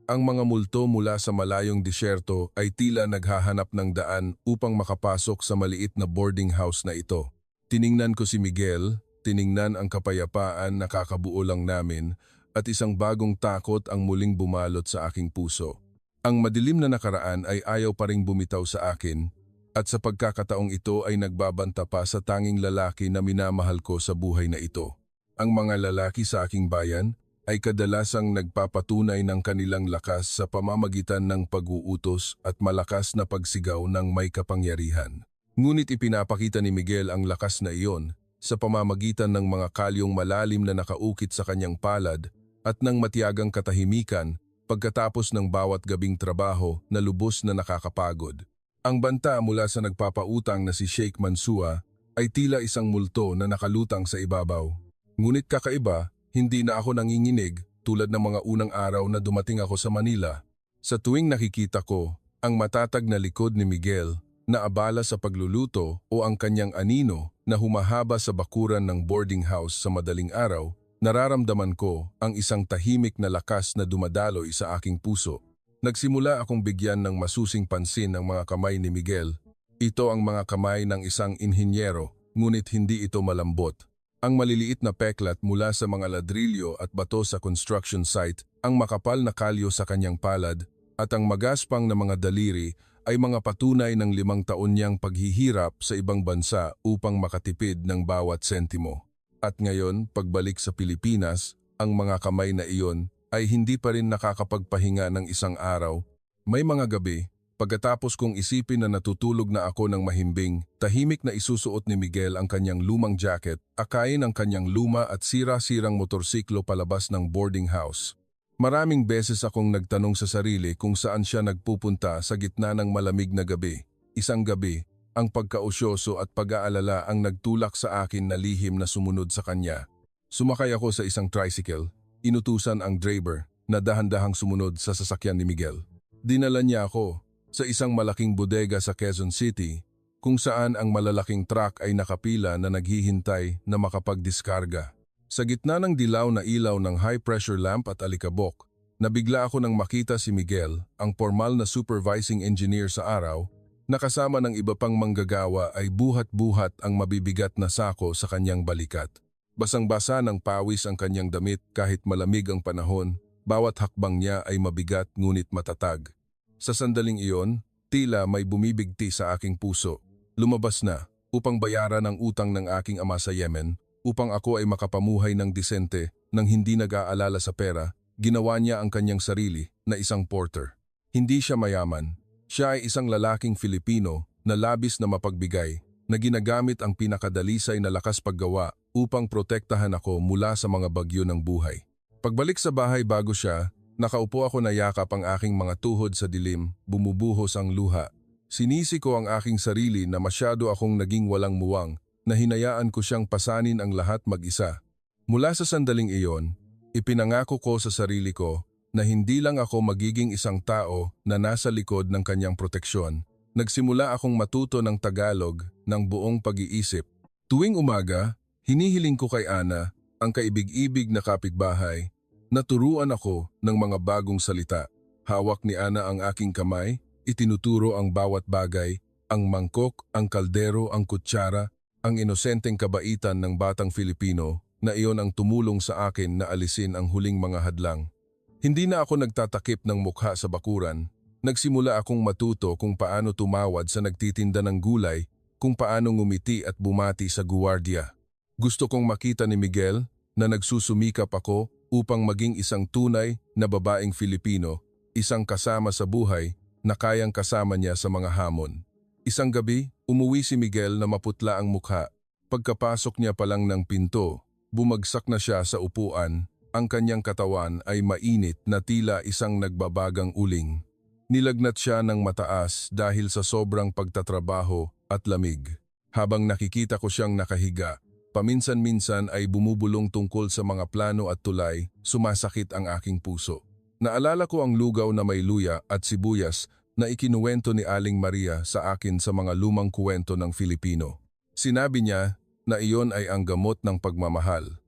Ang mga multo mula sa malayong disyerto ay tila naghahanap ng daan upang makapasok sa maliit na boarding house na ito. Tiningnan ko si Miguel, tiningnan ang kapayapaan na kakabuo lang namin at isang bagong takot ang muling bumalot sa aking puso. Ang madilim na nakaraan ay ayaw pa ring bumitaw sa akin at sa pagkakataong ito ay nagbabanta pa sa tanging lalaki na minamahal ko sa buhay na ito. Ang mga lalaki sa aking bayan ay kadalasang nagpapatunay ng kanilang lakas sa pamamagitan ng pag-uutos at malakas na pagsigaw ng may kapangyarihan. Ngunit ipinapakita ni Miguel ang lakas na iyon sa pamamagitan ng mga kalyong malalim na nakaukit sa kanyang palad at ng matiyagang katahimikan pagkatapos ng bawat gabing trabaho na lubos na nakakapagod. Ang banta mula sa nagpapautang na si Sheikh Mansour ay tila isang multo na nakalutang sa ibabaw. Ngunit kakaiba, hindi na ako nanginginig tulad ng mga unang araw na dumating ako sa Manila. Sa tuwing nakikita ko ang matatag na likod ni Miguel na abala sa pagluluto o ang kanyang anino na humahaba sa bakuran ng boarding house sa madaling araw, nararamdaman ko ang isang tahimik na lakas na dumadaloy sa aking puso. Nagsimula akong bigyan ng masusing pansin ang mga kamay ni Miguel. Ito ang mga kamay ng isang inhinyero, ngunit hindi ito malambot. Ang maliliit na peklat mula sa mga ladrilyo at bato sa construction site, ang makapal na kalyo sa kanyang palad, at ang magaspang na mga daliri ay mga patunay ng 5 taon niyang paghihirap sa ibang bansa upang makatipid ng bawat sentimo. At ngayon, pagbalik sa Pilipinas, ang mga kamay na iyon ay hindi pa rin nakakapagpahinga ng isang araw. May mga gabi, pagkatapos kong isipin na natutulog na ako ng mahimbing, tahimik na isusuot ni Miguel ang kanyang lumang jacket, akayin ang kanyang luma at sira-sirang motorsiklo palabas ng boarding house. Maraming beses akong nagtanong sa sarili kung saan siya nagpupunta sa gitna ng malamig na gabi. Isang gabi, ang pagkausyoso at pag-aalala ang nagtulak sa akin na lihim na sumunod sa kanya. Sumakay ako sa isang tricycle, inutusan ang driver na dahan-dahang sumunod sa sasakyan ni Miguel. Dinala niya ako sa isang malaking bodega sa Quezon City kung saan ang malalaking truck ay nakapila na naghihintay na makapagdiskarga. Sa gitna ng dilaw na ilaw ng high-pressure lamp at alikabok, nabigla ako nang makita si Miguel, ang formal na supervising engineer sa araw, na kasama ng iba pang manggagawa ay buhat-buhat ang mabibigat na sako sa kanyang balikat. Basang-basa ng pawis ang kanyang damit kahit malamig ang panahon, bawat hakbang niya ay mabigat ngunit matatag. Sa sandaling iyon, tila may bumibigti sa aking puso. Lumabas na upang bayaran ang utang ng aking ama sa Yemen, upang ako ay makapamuhay ng disente nang hindi nag-aalala sa pera, ginawa niya ang kanyang sarili na isang porter. Hindi siya mayaman. Siya ay isang lalaking Filipino na labis na mapagbigay, na ginagamit ang pinakadalisay na lakas paggawa upang protektahan ako mula sa mga bagyo ng buhay. Pagbalik sa bahay bago siya, nakaupo ako na yakap ang aking mga tuhod sa dilim, bumubuhos ang luha. Sinisi ko ang aking sarili na masyado akong naging walang muwang, na hinayaan ko siyang pasanin ang lahat mag-isa. Mula sa sandaling iyon, ipinangako ko sa sarili ko na hindi lang ako magiging isang tao na nasa likod ng kanyang proteksyon. Nagsimula akong matuto ng Tagalog ng buong pag-iisip. Tuwing umaga, hinihiling ko kay Ana, ang kaibig-ibig na kapitbahay, na turuan ako ng mga bagong salita. Hawak ni Ana ang aking kamay, itinuturo ang bawat bagay, ang mangkok, ang kaldero, ang kutsara, ang inosenteng kabaitan ng batang Filipino na iyon ang tumulong sa akin na alisin ang huling mga hadlang. Hindi na ako nagtatakip ng mukha sa bakuran. Nagsimula akong matuto kung paano tumawad sa nagtitinda ng gulay, kung paano ngumiti at bumati sa guwardiya. Gusto kong makita ni Miguel na nagsusumikap ako upang maging isang tunay na babaeng Filipino, isang kasama sa buhay na kayang kasama niya sa mga hamon. Isang gabi, umuwi si Miguel na maputla ang mukha. Pagkapasok niya pa lang ng pinto, bumagsak na siya sa upuan. Ang kanyang katawan ay mainit na tila isang nagbabagang uling. Nilagnat siya ng mataas dahil sa sobrang pagtatrabaho at lamig. Habang nakikita ko siyang nakahiga, Paminsan-minsan ay bumubulong tungkol sa mga plano at tulay, sumasakit ang aking puso. Naalala ko ang lugaw na may luya at sibuyas na ikinuwento ni Aling Maria sa akin sa mga lumang kuwento ng Filipino. Sinabi niya na iyon ay ang gamot ng pagmamahal.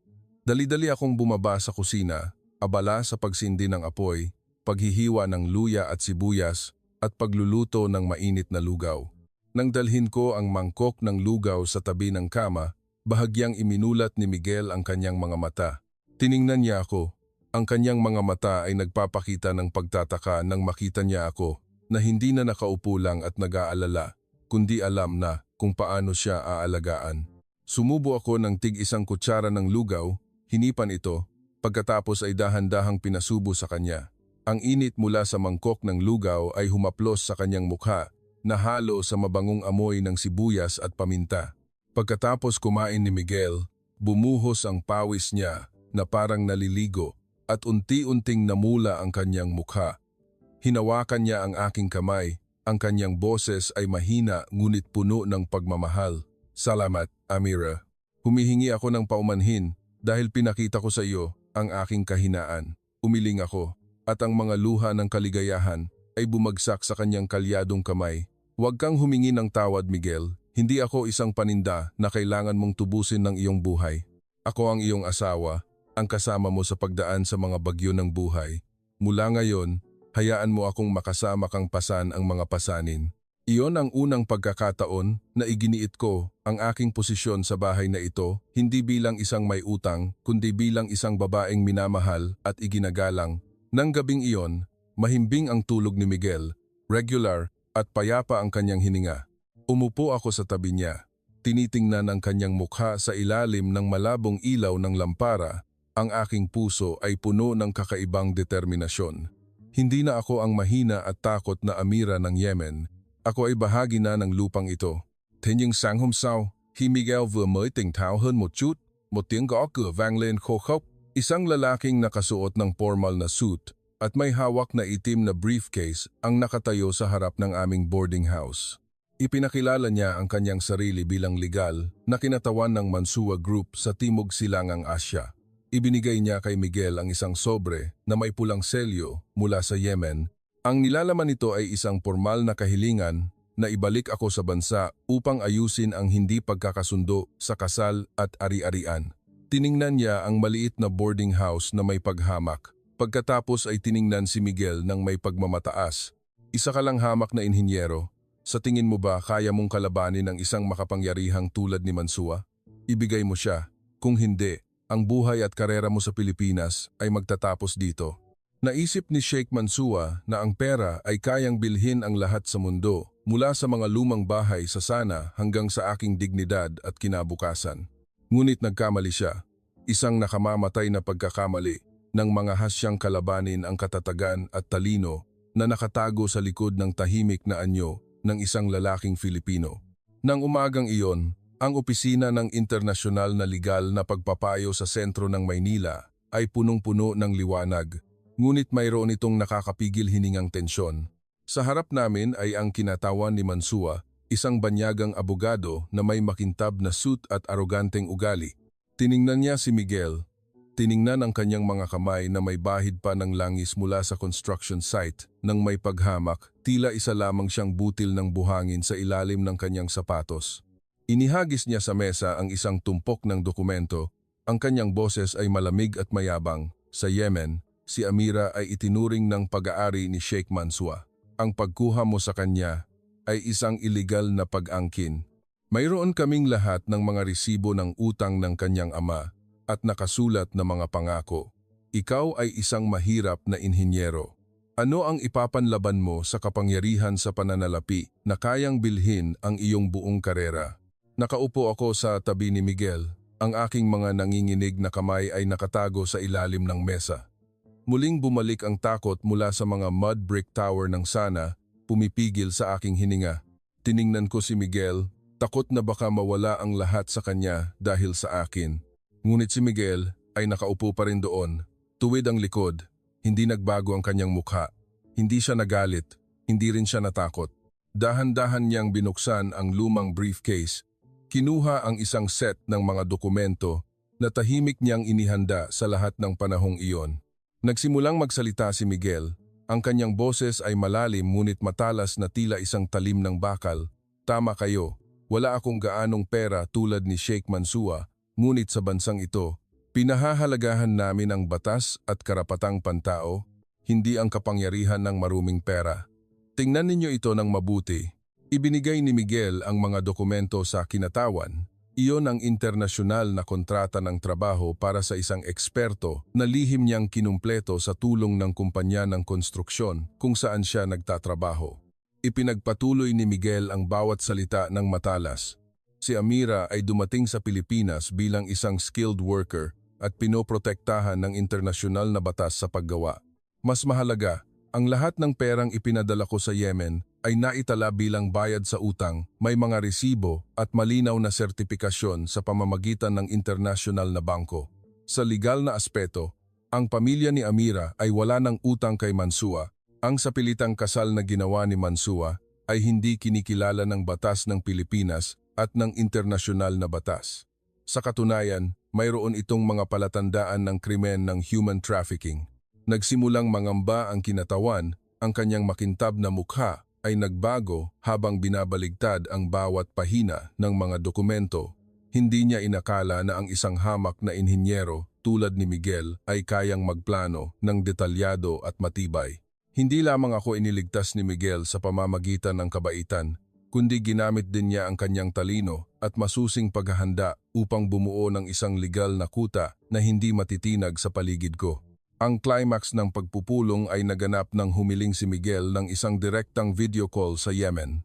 Dali-dali akong bumaba sa kusina, abala sa pagsindi ng apoy, paghihiwa ng luya at sibuyas at pagluluto ng mainit na lugaw. Nang dalhin ko ang mangkok ng lugaw sa tabi ng kama, bahagyang iminulat ni Miguel ang kanyang mga mata. Tiningnan niya ako. Ang kanyang mga mata ay nagpapakita ng pagtataka nang makita niya ako na hindi na nakaupo lang at nag-aalala, kundi alam na kung paano siya aalagaan. Sumubo ako ng tig-isang kutsara ng lugaw, hinipan ito, pagkatapos ay dahan-dahang pinasubo sa kanya. Ang init mula sa mangkok ng lugaw ay humaplos sa kanyang mukha, na halo sa mabangong amoy ng sibuyas at paminta. Pagkatapos kumain ni Miguel, bumuhos ang pawis niya na parang naliligo at unti-unting namula ang kanyang mukha. Hinawakan niya ang aking kamay, ang kanyang boses ay mahina ngunit puno ng pagmamahal. Salamat, Amira. Humihingi ako ng paumanhin dahil pinakita ko sa iyo ang aking kahinaan. Umiling ako at ang mga luha ng kaligayahan ay bumagsak sa kanyang kalyadong kamay. Huwag kang humingi ng tawad, Miguel. Hindi ako isang paninda na kailangan mong tubusin ng iyong buhay. Ako ang iyong asawa, ang kasama mo sa pagdaan sa mga bagyo ng buhay. Mula ngayon, hayaan mo akong makasama kang pasan ang mga pasanin. Iyon ang unang pagkakataon na iginiit ko ang aking posisyon sa bahay na ito, hindi bilang isang may utang, kundi bilang isang babaeng minamahal at iginagalang. Nang gabing iyon, mahimbing ang tulog ni Miguel, regular at payapa ang kanyang hininga. Umupo ako sa tabi niya. Tinitingnan ang kanyang mukha sa ilalim ng malabong ilaw ng lampara. Ang aking puso ay puno ng kakaibang determinasyon. Hindi na ako ang mahina at takot na Amira ng Yemen. Ako ay bahagi na ng lupang ito. Thế nhưng sáng hôm sau, khi Miguel vừa mới tỉnh táo hơn một chút, một tiếng gõ cửa vang lên khô khốc. Isang lalaking nakasuot ng formal na suit at may hawak na itim na briefcase ang nakatayo sa harap ng aming boarding house. Ipinakilala niya ang kanyang sarili bilang legal na kinatawan ng Mansuwa Group sa Timog Silangang Asya. Ibinigay niya kay Miguel ang isang sobre na may pulang selyo mula sa Yemen. Ang nilalaman nito ay isang formal na kahilingan na ibalik ako sa bansa upang ayusin ang hindi pagkakasundo sa kasal at ari-arian. Tiningnan niya ang maliit na boarding house na may paghamak. Pagkatapos ay tiningnan si Miguel ng may pagmamataas. Isa ka lang hamak na inhinyero. Sa tingin mo ba kaya mong kalabanin ang isang makapangyarihang tulad ni Mansuwa? Ibigay mo siya. Kung hindi, ang buhay at karera mo sa Pilipinas ay magtatapos dito. Naisip ni Sheikh Mansuwa na ang pera ay kayang bilhin ang lahat sa mundo, mula sa mga lumang bahay sa Sana hanggang sa aking dignidad at kinabukasan. Ngunit nagkamali siya. Isang nakamamatay na pagkakamali ng mga hasyang kalabanin ang katatagan at talino na nakatago sa likod ng tahimik na anyo ng isang lalaking Filipino. Nang umagang iyon, ang opisina ng internasyonal na legal na pagpapayo sa sentro ng Maynila ay punong-puno ng liwanag, ngunit mayroon itong nakakapigil hiningang tensyon. Sa harap namin ay ang kinatawan ni Mansuwa, isang banyagang abogado na may makintab na suit at aroganteng ugali. Tiningnan niya si Miguel. Tiningnan ang kanyang mga kamay na may bahid pa ng langis mula sa construction site nang may paghamak, tila isa lamang siyang butil ng buhangin sa ilalim ng kanyang sapatos. Inihagis niya sa mesa ang isang tumpok ng dokumento. Ang kanyang boses ay malamig at mayabang. Sa Yemen, si Amira ay itinuring ng pag-aari ni Sheikh Mansuwa. Ang pagkuha mo sa kanya ay isang iligal na pag-angkin. Mayroon kaming lahat ng mga resibo ng utang ng kanyang ama at nakasulat na mga pangako. Ikaw ay isang mahirap na inhinyero. Ano ang ipapanlaban mo sa kapangyarihan sa pananalapi na kayang bilhin ang iyong buong karera? Nakaupo ako sa tabi ni Miguel. Ang aking mga nanginginig na kamay ay nakatago sa ilalim ng mesa. Muling bumalik ang takot mula sa mga mud brick tower ng Sana, pumipigil sa aking hininga. Tiningnan ko si Miguel, takot na baka mawala ang lahat sa kanya dahil sa akin. Ngunit si Miguel ay nakaupo pa rin doon, tuwid ang likod, hindi nagbago ang kanyang mukha. Hindi siya nagalit, hindi rin siya natakot. Dahan-dahan niyang binuksan ang lumang briefcase. Kinuha ang isang set ng mga dokumento na tahimik niyang inihanda sa lahat ng panahong iyon. Nagsimulang magsalita si Miguel. Ang kanyang boses ay malalim ngunit matalas na tila isang talim ng bakal. Tama kayo, wala akong gaanong pera tulad ni Sheikh Mansour, ngunit sa bansang ito, pinahahalagahan namin ang batas at karapatang pantao, hindi ang kapangyarihan ng maruming pera. Tingnan ninyo ito ng mabuti. Ibinigay ni Miguel ang mga dokumento sa kinatawan. Iyon ang internasyonal na kontrata ng trabaho para sa isang eksperto na lihim niyang kinumpleto sa tulong ng kumpanya ng konstruksyon kung saan siya nagtatrabaho. Ipinagpatuloy ni Miguel ang bawat salita ng matalas. Si Amira ay dumating sa Pilipinas bilang isang skilled worker at pinoprotektahan ng internasyonal na batas sa paggawa. Mas mahalaga, ang lahat ng perang ipinadala ko sa Yemen ay naitala bilang bayad sa utang, may mga resibo at malinaw na sertipikasyon sa pamamagitan ng internasyonal na bangko. Sa legal na aspeto, ang pamilya ni Amira ay wala ng utang kay Mansour. Ang sapilitang kasal na ginawa ni Mansour ay hindi kinikilala ng batas ng Pilipinas at ng internasyonal na batas. Sa katunayan, mayroon itong mga palatandaan ng krimen ng human trafficking. Nagsimulang mangamba ang kinatawan, ang kanyang makintab na mukha ay nagbago habang binabaligtad ang bawat pahina ng mga dokumento. Hindi niya inakala na ang isang hamak na inhinyero tulad ni Miguel ay kayang magplano ng detalyado at matibay. Hindi lamang ako iniligtas ni Miguel sa pamamagitan ng kabaitan, kundi ginamit din niya ang kanyang talino at masusing paghahanda upang bumuo ng isang legal na kuta na hindi matitinag sa paligid ko. Ang climax ng pagpupulong ay naganap nang humiling si Miguel ng isang direktang video call sa Yemen.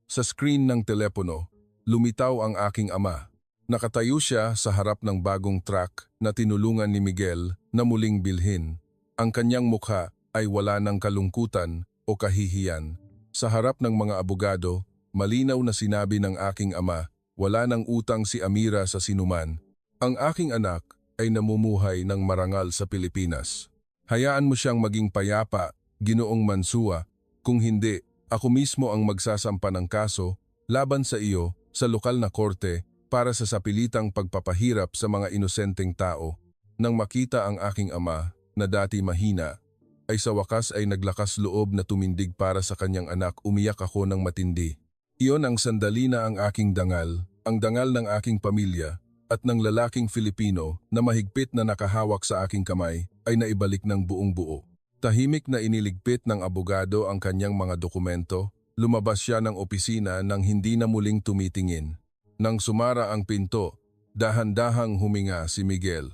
Sa screen ng telepono, lumitaw ang aking ama. Nakatayo siya sa harap ng bagong truck na tinulungan ni Miguel na muling bilhin. Ang kanyang mukha ay wala ng kalungkutan o kahihiyan. Sa harap ng mga abogado, malinaw na sinabi ng aking ama, wala ng utang si Amira sa sinuman. Ang aking anak ay namumuhay ng marangal sa Pilipinas. Hayaan mo siyang maging payapa, Ginoong Mansour. Kung hindi, ako mismo ang magsasampa ng kaso laban sa iyo sa lokal na korte para sa sapilitang pagpapahirap sa mga inosenteng tao. Nang makita ang aking ama, na dati mahina, ay sa wakas ay naglakas loob na tumindig para sa kanyang anak. Umiyak ako ng matindi. Iyon ang sandali na ang aking dangal, ang dangal ng aking pamilya, at ng lalaking Filipino na mahigpit na nakahawak sa aking kamay ay naibalik ng buong buo. Tahimik na iniligpit ng abogado ang kanyang mga dokumento, lumabas siya ng opisina nang hindi na muling tumitingin. Nang sumara ang pinto, dahan-dahang huminga si Miguel.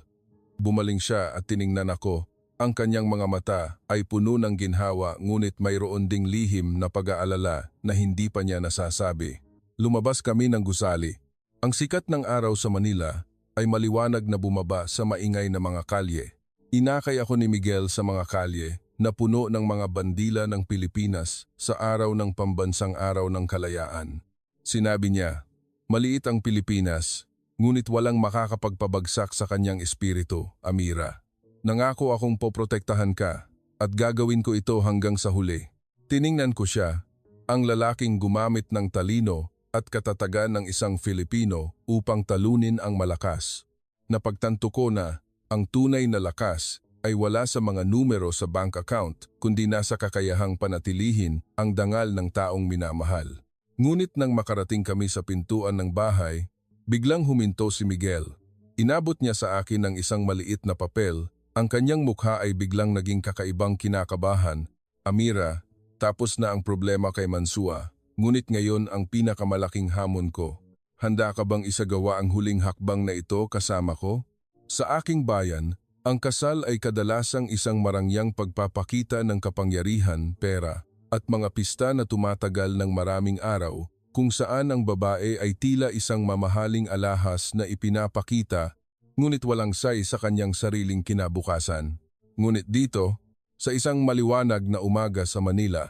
Bumaling siya at tiningnan ako. Ang kanyang mga mata ay puno ng ginhawa ngunit mayroon ding lihim na pag-aalala na hindi pa niya nasasabi. Lumabas kami ng gusali. Ang sikat ng araw sa Manila ay maliwanag na bumaba sa maingay na mga kalye. Inakay ako ni Miguel sa mga kalye na puno ng mga bandila ng Pilipinas sa araw ng pambansang araw ng kalayaan. Sinabi niya, maliit ang Pilipinas, ngunit walang makakapagpabagsak sa kanyang espiritu, Amira. Nangako akong poprotektahan ka at gagawin ko ito hanggang sa huli. Tiningnan ko siya, ang lalaking gumamit ng talino at katatagan ng isang Filipino upang talunin ang malakas. Napagtanto ko na ang tunay na lakas ay wala sa mga numero sa bank account kundi nasa kakayahang panatilihin ang dangal ng taong minamahal. Ngunit nang makarating kami sa pintuan ng bahay, biglang huminto si Miguel. Inabot niya sa akin ng isang maliit na papel. Ang kanyang mukha ay biglang naging kakaibang kinakabahan. Amira, tapos na ang problema kay Mansour. Ngunit ngayon ang pinakamalaking hamon ko. Handa ka bang isagawa ang huling hakbang na ito kasama ko? Sa aking bayan, ang kasal ay kadalasang isang marangyang pagpapakita ng kapangyarihan, pera, at mga pista na tumatagal ng maraming araw, kung saan ang babae ay tila isang mamahaling alahas na ipinapakita, ngunit walang say sa kanyang sariling kinabukasan. Ngunit dito, sa isang maliwanag na umaga sa Manila,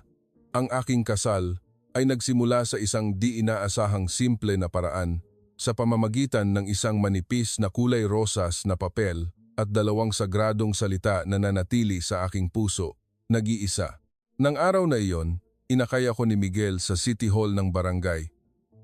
ang aking kasal ay nagsimula sa isang di inaasahang simple na paraan sa pamamagitan ng isang manipis na kulay rosas na papel at dalawang sagradong salita na nanatili sa aking puso, nag-iisa. Nang araw na iyon, inakay ako ni Miguel sa City Hall ng barangay.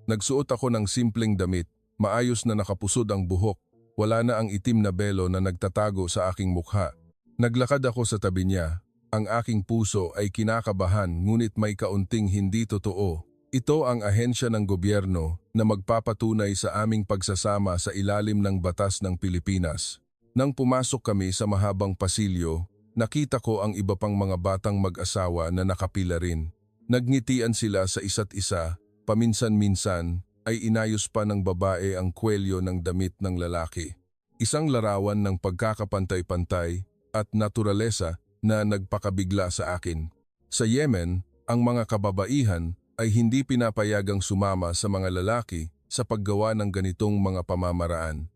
Nagsuot ako ng simpleng damit, Maayos na nakapusod ang buhok, wala na ang itim na belo na nagtatago sa aking mukha. Naglakad ako sa tabi niya. Ang aking puso ay kinakabahan ngunit may kaunting hindi totoo. Ito ang ahensya ng gobyerno na magpapatunay sa aming pagsasama sa ilalim ng batas ng Pilipinas. Nang pumasok kami sa mahabang pasilyo, nakita ko ang iba pang mga batang mag-asawa na nakapila rin. Nagngitian sila sa isa't isa, paminsan-minsan ay inayos pa ng babae ang kwelyo ng damit ng lalaki. Isang larawan ng pagkakapantay-pantay at naturalesa na nagpakabigla sa akin. Sa Yemen, ang mga kababaihan ay hindi pinapayagang sumama sa mga lalaki sa paggawa ng ganitong mga pamamaraan.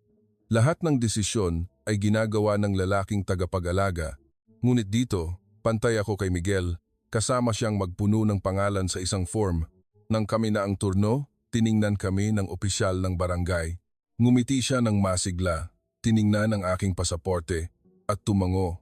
Lahat ng desisyon ay ginagawa ng lalaking tagapag-alaga. Ngunit dito, pantay ako kay Miguel, kasama siyang magpuno ng pangalan sa isang form. Nang kami na ang turno, tiningnan kami ng opisyal ng barangay. Ngumiti siya ng masigla, tiningnan ang aking pasaporte, at tumango.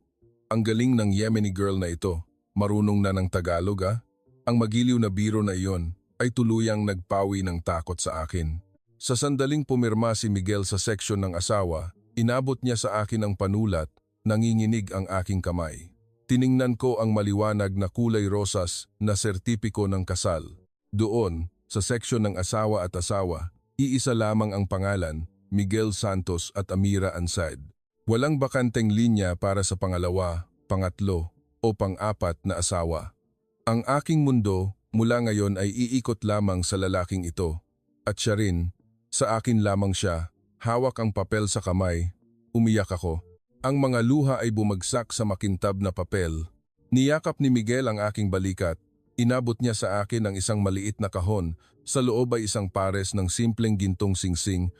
Ang galing ng Yemeni girl na ito, marunong na ng Tagalog ah. Ang magiliw na biro na iyon ay tuluyang nagpawi ng takot sa akin. Sa sandaling pumirma si Miguel sa seksyon ng asawa, inabot niya sa akin ang panulat, nanginginig ang aking kamay. Tiningnan ko ang maliwanag na kulay rosas na sertipiko ng kasal. Doon, sa seksyon ng asawa at asawa, iisa lamang ang pangalan, Miguel Santos at Amira Ansaid. Walang bakanteng linya para sa pangalawa, pangatlo o pang-apat na asawa. Ang aking mundo mula ngayon ay iikot lamang sa lalaking ito. At siya rin, sa akin lamang siya, hawak ang papel sa kamay. Umiyak ako. Ang mga luha ay bumagsak sa makintab na papel. Niyakap ni Miguel ang aking balikat. Inabot niya sa akin ang isang maliit na kahon. Sa loob ay isang pares ng simpleng gintong singsing.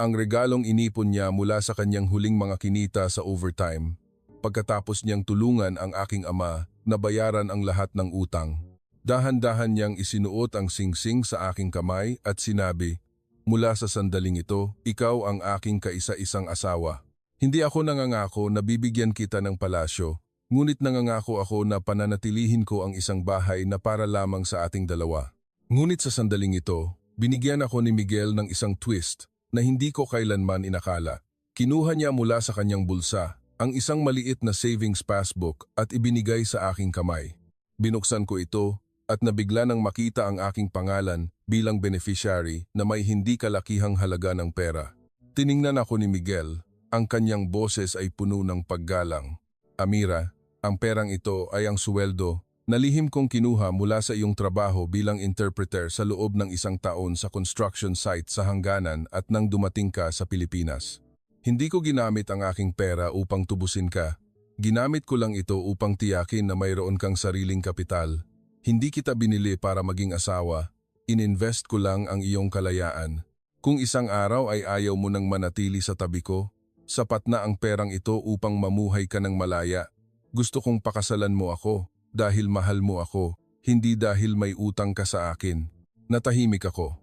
Ang regalong inipon niya mula sa kanyang huling mga kinita sa overtime. Pagkatapos niyang tulungan ang aking ama na bayaran ang lahat ng utang. Dahan-dahan niyang isinuot ang singsing sa aking kamay at sinabi, "Mula sa sandaling ito, ikaw ang aking kaisa-isang asawa. Hindi ako nangangako na bibigyan kita ng palasyo, ngunit nangangako ako na pananatilihin ko ang isang bahay na para lamang sa ating dalawa." Ngunit sa sandaling ito, binigyan ako ni Miguel ng isang twist na hindi ko kailanman inakala. Kinuha niya mula sa kanyang bulsa ang isang maliit na savings passbook at ibinigay sa aking kamay. Binuksan ko ito at nabigla nang makita ang aking pangalan bilang beneficiary na may hindi kalakihang halaga ng pera. Tiningnan ako ni Miguel, ang kanyang boses ay puno ng paggalang. "Amira, ang perang ito ay ang suweldo na lihim kong kinuha mula sa iyong trabaho bilang interpreter sa loob ng isang taon sa construction site sa hangganan at nang dumating ka sa Pilipinas. Hindi ko ginamit ang aking pera upang tubusin ka. Ginamit ko lang ito upang tiyakin na mayroon kang sariling kapital. Hindi kita binili para maging asawa. Ininvest ko lang ang iyong kalayaan. Kung isang araw ay ayaw mo nang manatili sa tabi ko, sapat na ang perang ito upang mamuhay ka ng malaya. Gusto kong pakasalan mo ako dahil mahal mo ako, hindi dahil may utang ka sa akin." Natahimik ako.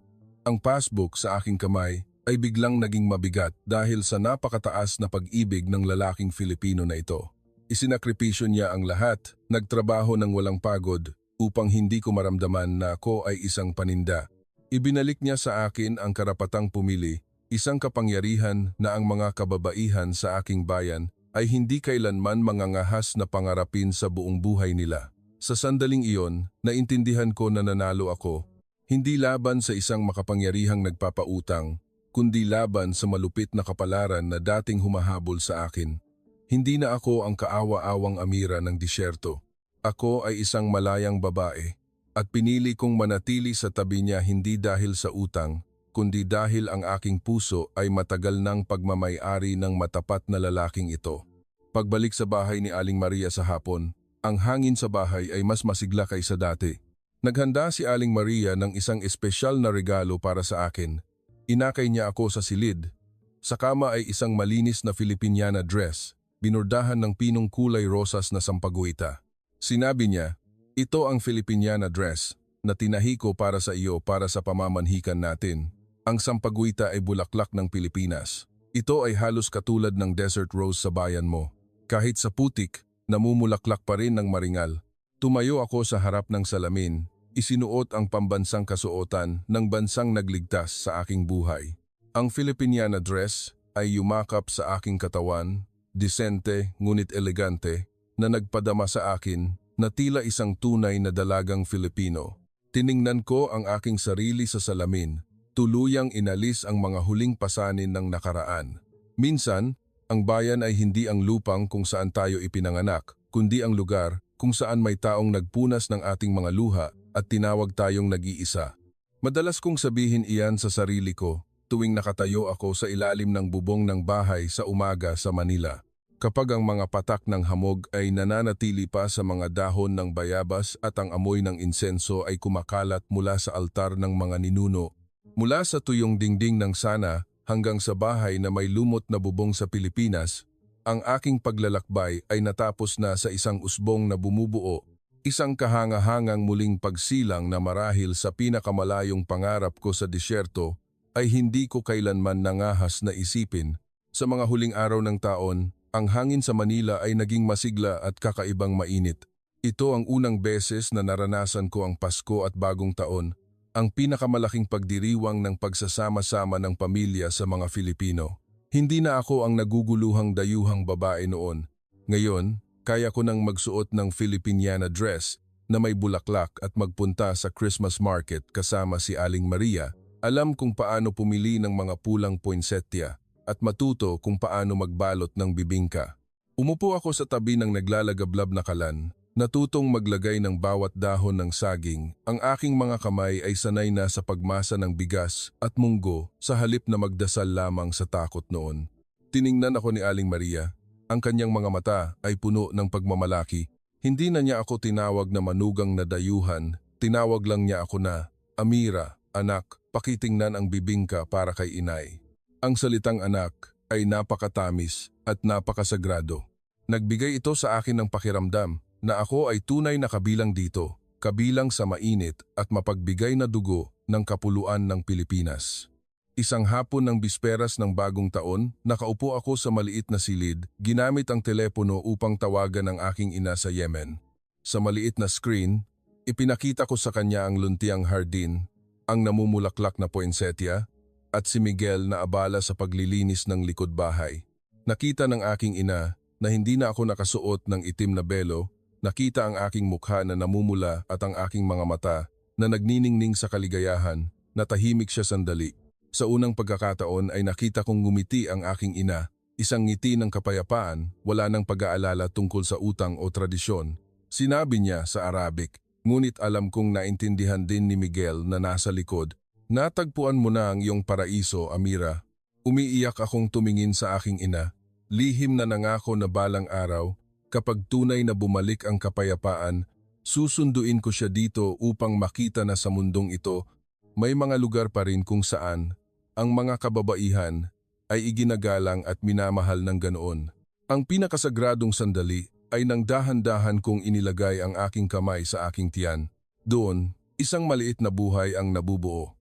Ang passbook sa aking kamay ay biglang naging mabigat dahil sa napakataas na pag-ibig ng lalaking Filipino na ito. Isinakripisyo niya ang lahat, nagtrabaho ng walang pagod upang hindi ko maramdaman na ako ay isang paninda. Ibinalik niya sa akin ang karapatang pumili, isang kapangyarihan na ang mga kababaihan sa aking bayan ay hindi kailanman mangangahas na pangarapin sa buong buhay nila. Sa sandaling iyon, naintindihan ko na nanalo ako, hindi laban sa isang makapangyarihang nagpapautang, kundi laban sa malupit na kapalaran na dating humahabol sa akin. Hindi na ako ang kaawa-awang Amira ng disyerto. Ako ay isang malayang babae, at pinili kong manatili sa tabi niya hindi dahil sa utang, kundi dahil ang aking puso ay matagal nang pagmamay-ari ng matapat na lalaking ito. Pagbalik sa bahay ni Aling Maria sa hapon, ang hangin sa bahay ay mas masigla kaysa dati. Naghanda si Aling Maria ng isang espesyal na regalo para sa akin. Inakay niya ako sa silid. Sa kama ay isang malinis na Filipiniana dress, binurdahan ng pinong kulay rosas na sampaguita. Sinabi niya, "Ito ang Filipiniana dress na tinahi ko para sa iyo para sa pamamanhikan natin. Ang sampaguita ay bulaklak ng Pilipinas. Ito ay halos katulad ng desert rose sa bayan mo. Kahit sa putik, namumulaklak pa rin ng maringal." Tumayo ako sa harap ng salamin, isinuot ang pambansang kasuotan ng bansang nagligtas sa aking buhay. Ang Filipiniana dress ay yumakap sa aking katawan, disente ngunit elegante, na nagpadama sa akin na tila isang tunay na dalagang Filipino. Tiningnan ko ang aking sarili sa salamin, tuluyang inalis ang mga huling pasanin ng nakaraan. Minsan, ang bayan ay hindi ang lupang kung saan tayo ipinanganak, kundi ang lugar kung saan may taong nagpunas ng ating mga luha at tinawag tayong nag-iisa. Madalas kong sabihin iyan sa sarili ko tuwing nakatayo ako sa ilalim ng bubong ng bahay sa umaga sa Manila. Kapag ang mga patak ng hamog ay nananatili pa sa mga dahon ng bayabas at ang amoy ng insenso ay kumakalat mula sa altar ng mga ninuno, mula sa tuyong dingding ng sana hanggang sa bahay na may lumot na bubong sa Pilipinas, ang aking paglalakbay ay natapos na sa isang usbong na bumubuo, isang kahangahangang muling pagsilang na marahil sa pinakamalayong pangarap ko sa disyerto ay hindi ko kailanman nangahas na isipin. Sa mga huling araw ng taon, ang hangin sa Manila ay naging masigla at kakaibang mainit. Ito ang unang beses na naranasan ko ang Pasko at Bagong Taon, ang pinakamalaking pagdiriwang ng pagsasama-sama ng pamilya sa mga Filipino. Hindi na ako ang naguguluhang dayuhang babae noon. Ngayon, kaya ko nang magsuot ng Filipiniana dress na may bulaklak at magpunta sa Christmas market kasama si Aling Maria. Alam kung paano pumili ng mga pulang poinsettia at matuto kung paano magbalot ng bibingka. Umupo ako sa tabi ng naglalagablab na kalan, natutong maglagay ng bawat dahon ng saging. Ang aking mga kamay ay sanay na sa pagmasa ng bigas at munggo sa halip na magdasal lamang sa takot noon. Tiningnan ako ni Aling Maria. Ang kanyang mga mata ay puno ng pagmamalaki. Hindi na niya ako tinawag na manugang na dayuhan, tinawag lang niya ako na, Amira, anak, pakitingnan ang bibingka para kay inay. Ang salitang anak ay napakatamis at napakasagrado. Nagbigay ito sa akin ng pakiramdam na ako ay tunay na kabilang dito, kabilang sa mainit at mapagbigay na dugo ng kapuluan ng Pilipinas. Isang hapon ng bisperas ng Bagong Taon, nakaupo ako sa maliit na silid, ginamit ang telepono upang tawagan ang aking ina sa Yemen. Sa maliit na screen, ipinakita ko sa kanya ang luntiang hardin, ang namumulaklak na poinsettia, at si Miguel na abala sa paglilinis ng likod bahay. Nakita ng aking ina na hindi na ako nakasuot ng itim na belo, nakita ang aking mukha na namumula at ang aking mga mata na nagniningning sa kaligayahan, natahimik siya sandali. Sa unang pagkakataon ay nakita kong ngumiti ang aking ina, isang ngiti ng kapayapaan, wala nang pag-aalala tungkol sa utang o tradisyon. Sinabi niya sa Arabic, ngunit alam kong naintindihan din ni Miguel na nasa likod. Natagpuan mo na ang iyong paraiso, Amira. Umiiyak akong tumingin sa aking ina. Lihim na nangako na balang araw, kapag tunay na bumalik ang kapayapaan, susunduin ko siya dito upang makita na sa mundong ito, may mga lugar pa rin kung saan ang mga kababaihan ay iginagalang at minamahal ng ganoon. Ang pinakasagradong sandali ay nang dahan-dahan kong inilagay ang aking kamay sa aking tiyan. Doon, isang maliit na buhay ang nabubuo.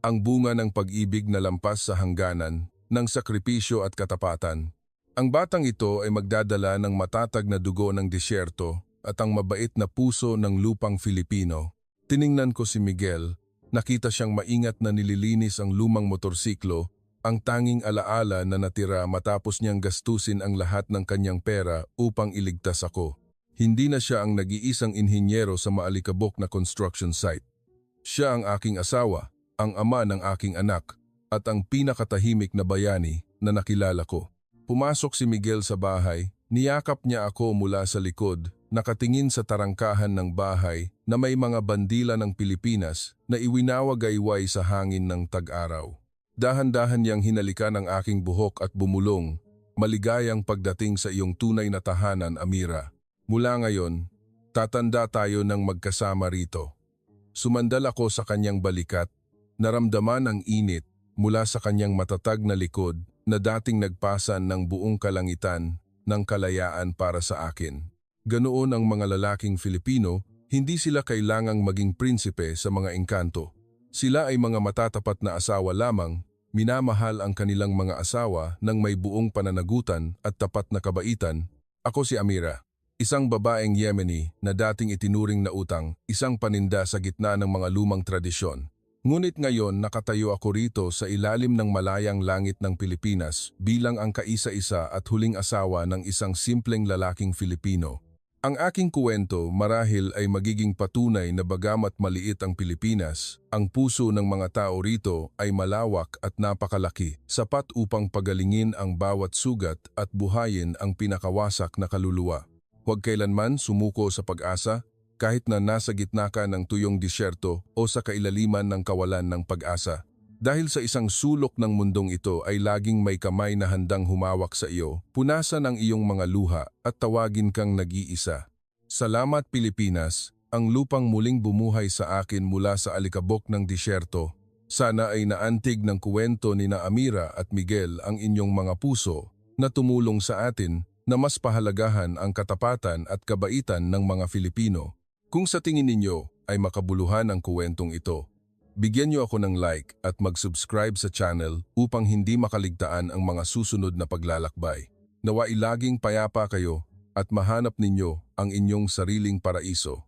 Ang bunga ng pag-ibig na lampas sa hangganan, ng sakripisyo at katapatan. Ang batang ito ay magdadala ng matatag na dugo ng disyerto at ang mabait na puso ng lupang Filipino. Tiningnan ko si Miguel, nakita siyang maingat na nililinis ang lumang motorsiklo, ang tanging alaala na natira matapos niyang gastusin ang lahat ng kanyang pera upang iligtas ako. Hindi na siya ang nag-iisang inhinyero sa maalikabok na construction site. Siya ang aking asawa, ang ama ng aking anak, at ang pinakatahimik na bayani na nakilala ko. Pumasok si Miguel sa bahay, niyakap niya ako mula sa likod, nakatingin sa tarangkahan ng bahay na may mga bandila ng Pilipinas na iwinawagayway sa hangin ng tag-araw. Dahan-dahan niyang hinalikan ang aking buhok at bumulong, maligayang pagdating sa iyong tunay na tahanan, Amira. Mula ngayon, tatanda tayo ng magkasama rito. Sumandal ako sa kanyang balikat, naramdaman ang init mula sa kanyang matatag na likod na dating nagpasan ng buong kalangitan ng kalayaan para sa akin. Ganoon ang mga lalaking Filipino, hindi sila kailangang maging prinsipe sa mga engkanto. Sila ay mga matatapat na asawa lamang, minamahal ang kanilang mga asawa ng may buong pananagutan at tapat na kabaitan. Ako si Amira, isang babaeng Yemeni na dating itinuring na utang, isang paninda sa gitna ng mga lumang tradisyon. Ngunit ngayon nakatayo ako rito sa ilalim ng malayang langit ng Pilipinas bilang ang kaisa-isa at huling asawa ng isang simpleng lalaking Filipino. Ang aking kuwento marahil ay magiging patunay na bagamat maliit ang Pilipinas, ang puso ng mga tao rito ay malawak at napakalaki, sapat upang pagalingin ang bawat sugat at buhayin ang pinakawasak na kaluluwa. Huwag kailanman sumuko sa pag-asa, kahit na nasa gitna ka ng tuyong disyerto o sa kailaliman ng kawalan ng pag-asa. Dahil sa isang sulok ng mundong ito ay laging may kamay na handang humawak sa iyo, punasan ang iyong mga luha at tawagin kang nag-iisa. Salamat Pilipinas, ang lupang muling bumuhay sa akin mula sa alikabok ng disyerto. Sana ay naantig ng kuwento ni na Amira at Miguel ang inyong mga puso na tumulong sa atin na mas pahalagahan ang katapatan at kabaitan ng mga Filipino. Kung sa tingin ninyo ay makabuluhan ang kuwentong ito, bigyan niyo ako ng like at mag-subscribe sa channel upang hindi makaligtaan ang mga susunod na paglalakbay. Nawa ilaging payapa kayo at mahanap ninyo ang inyong sariling paraiso.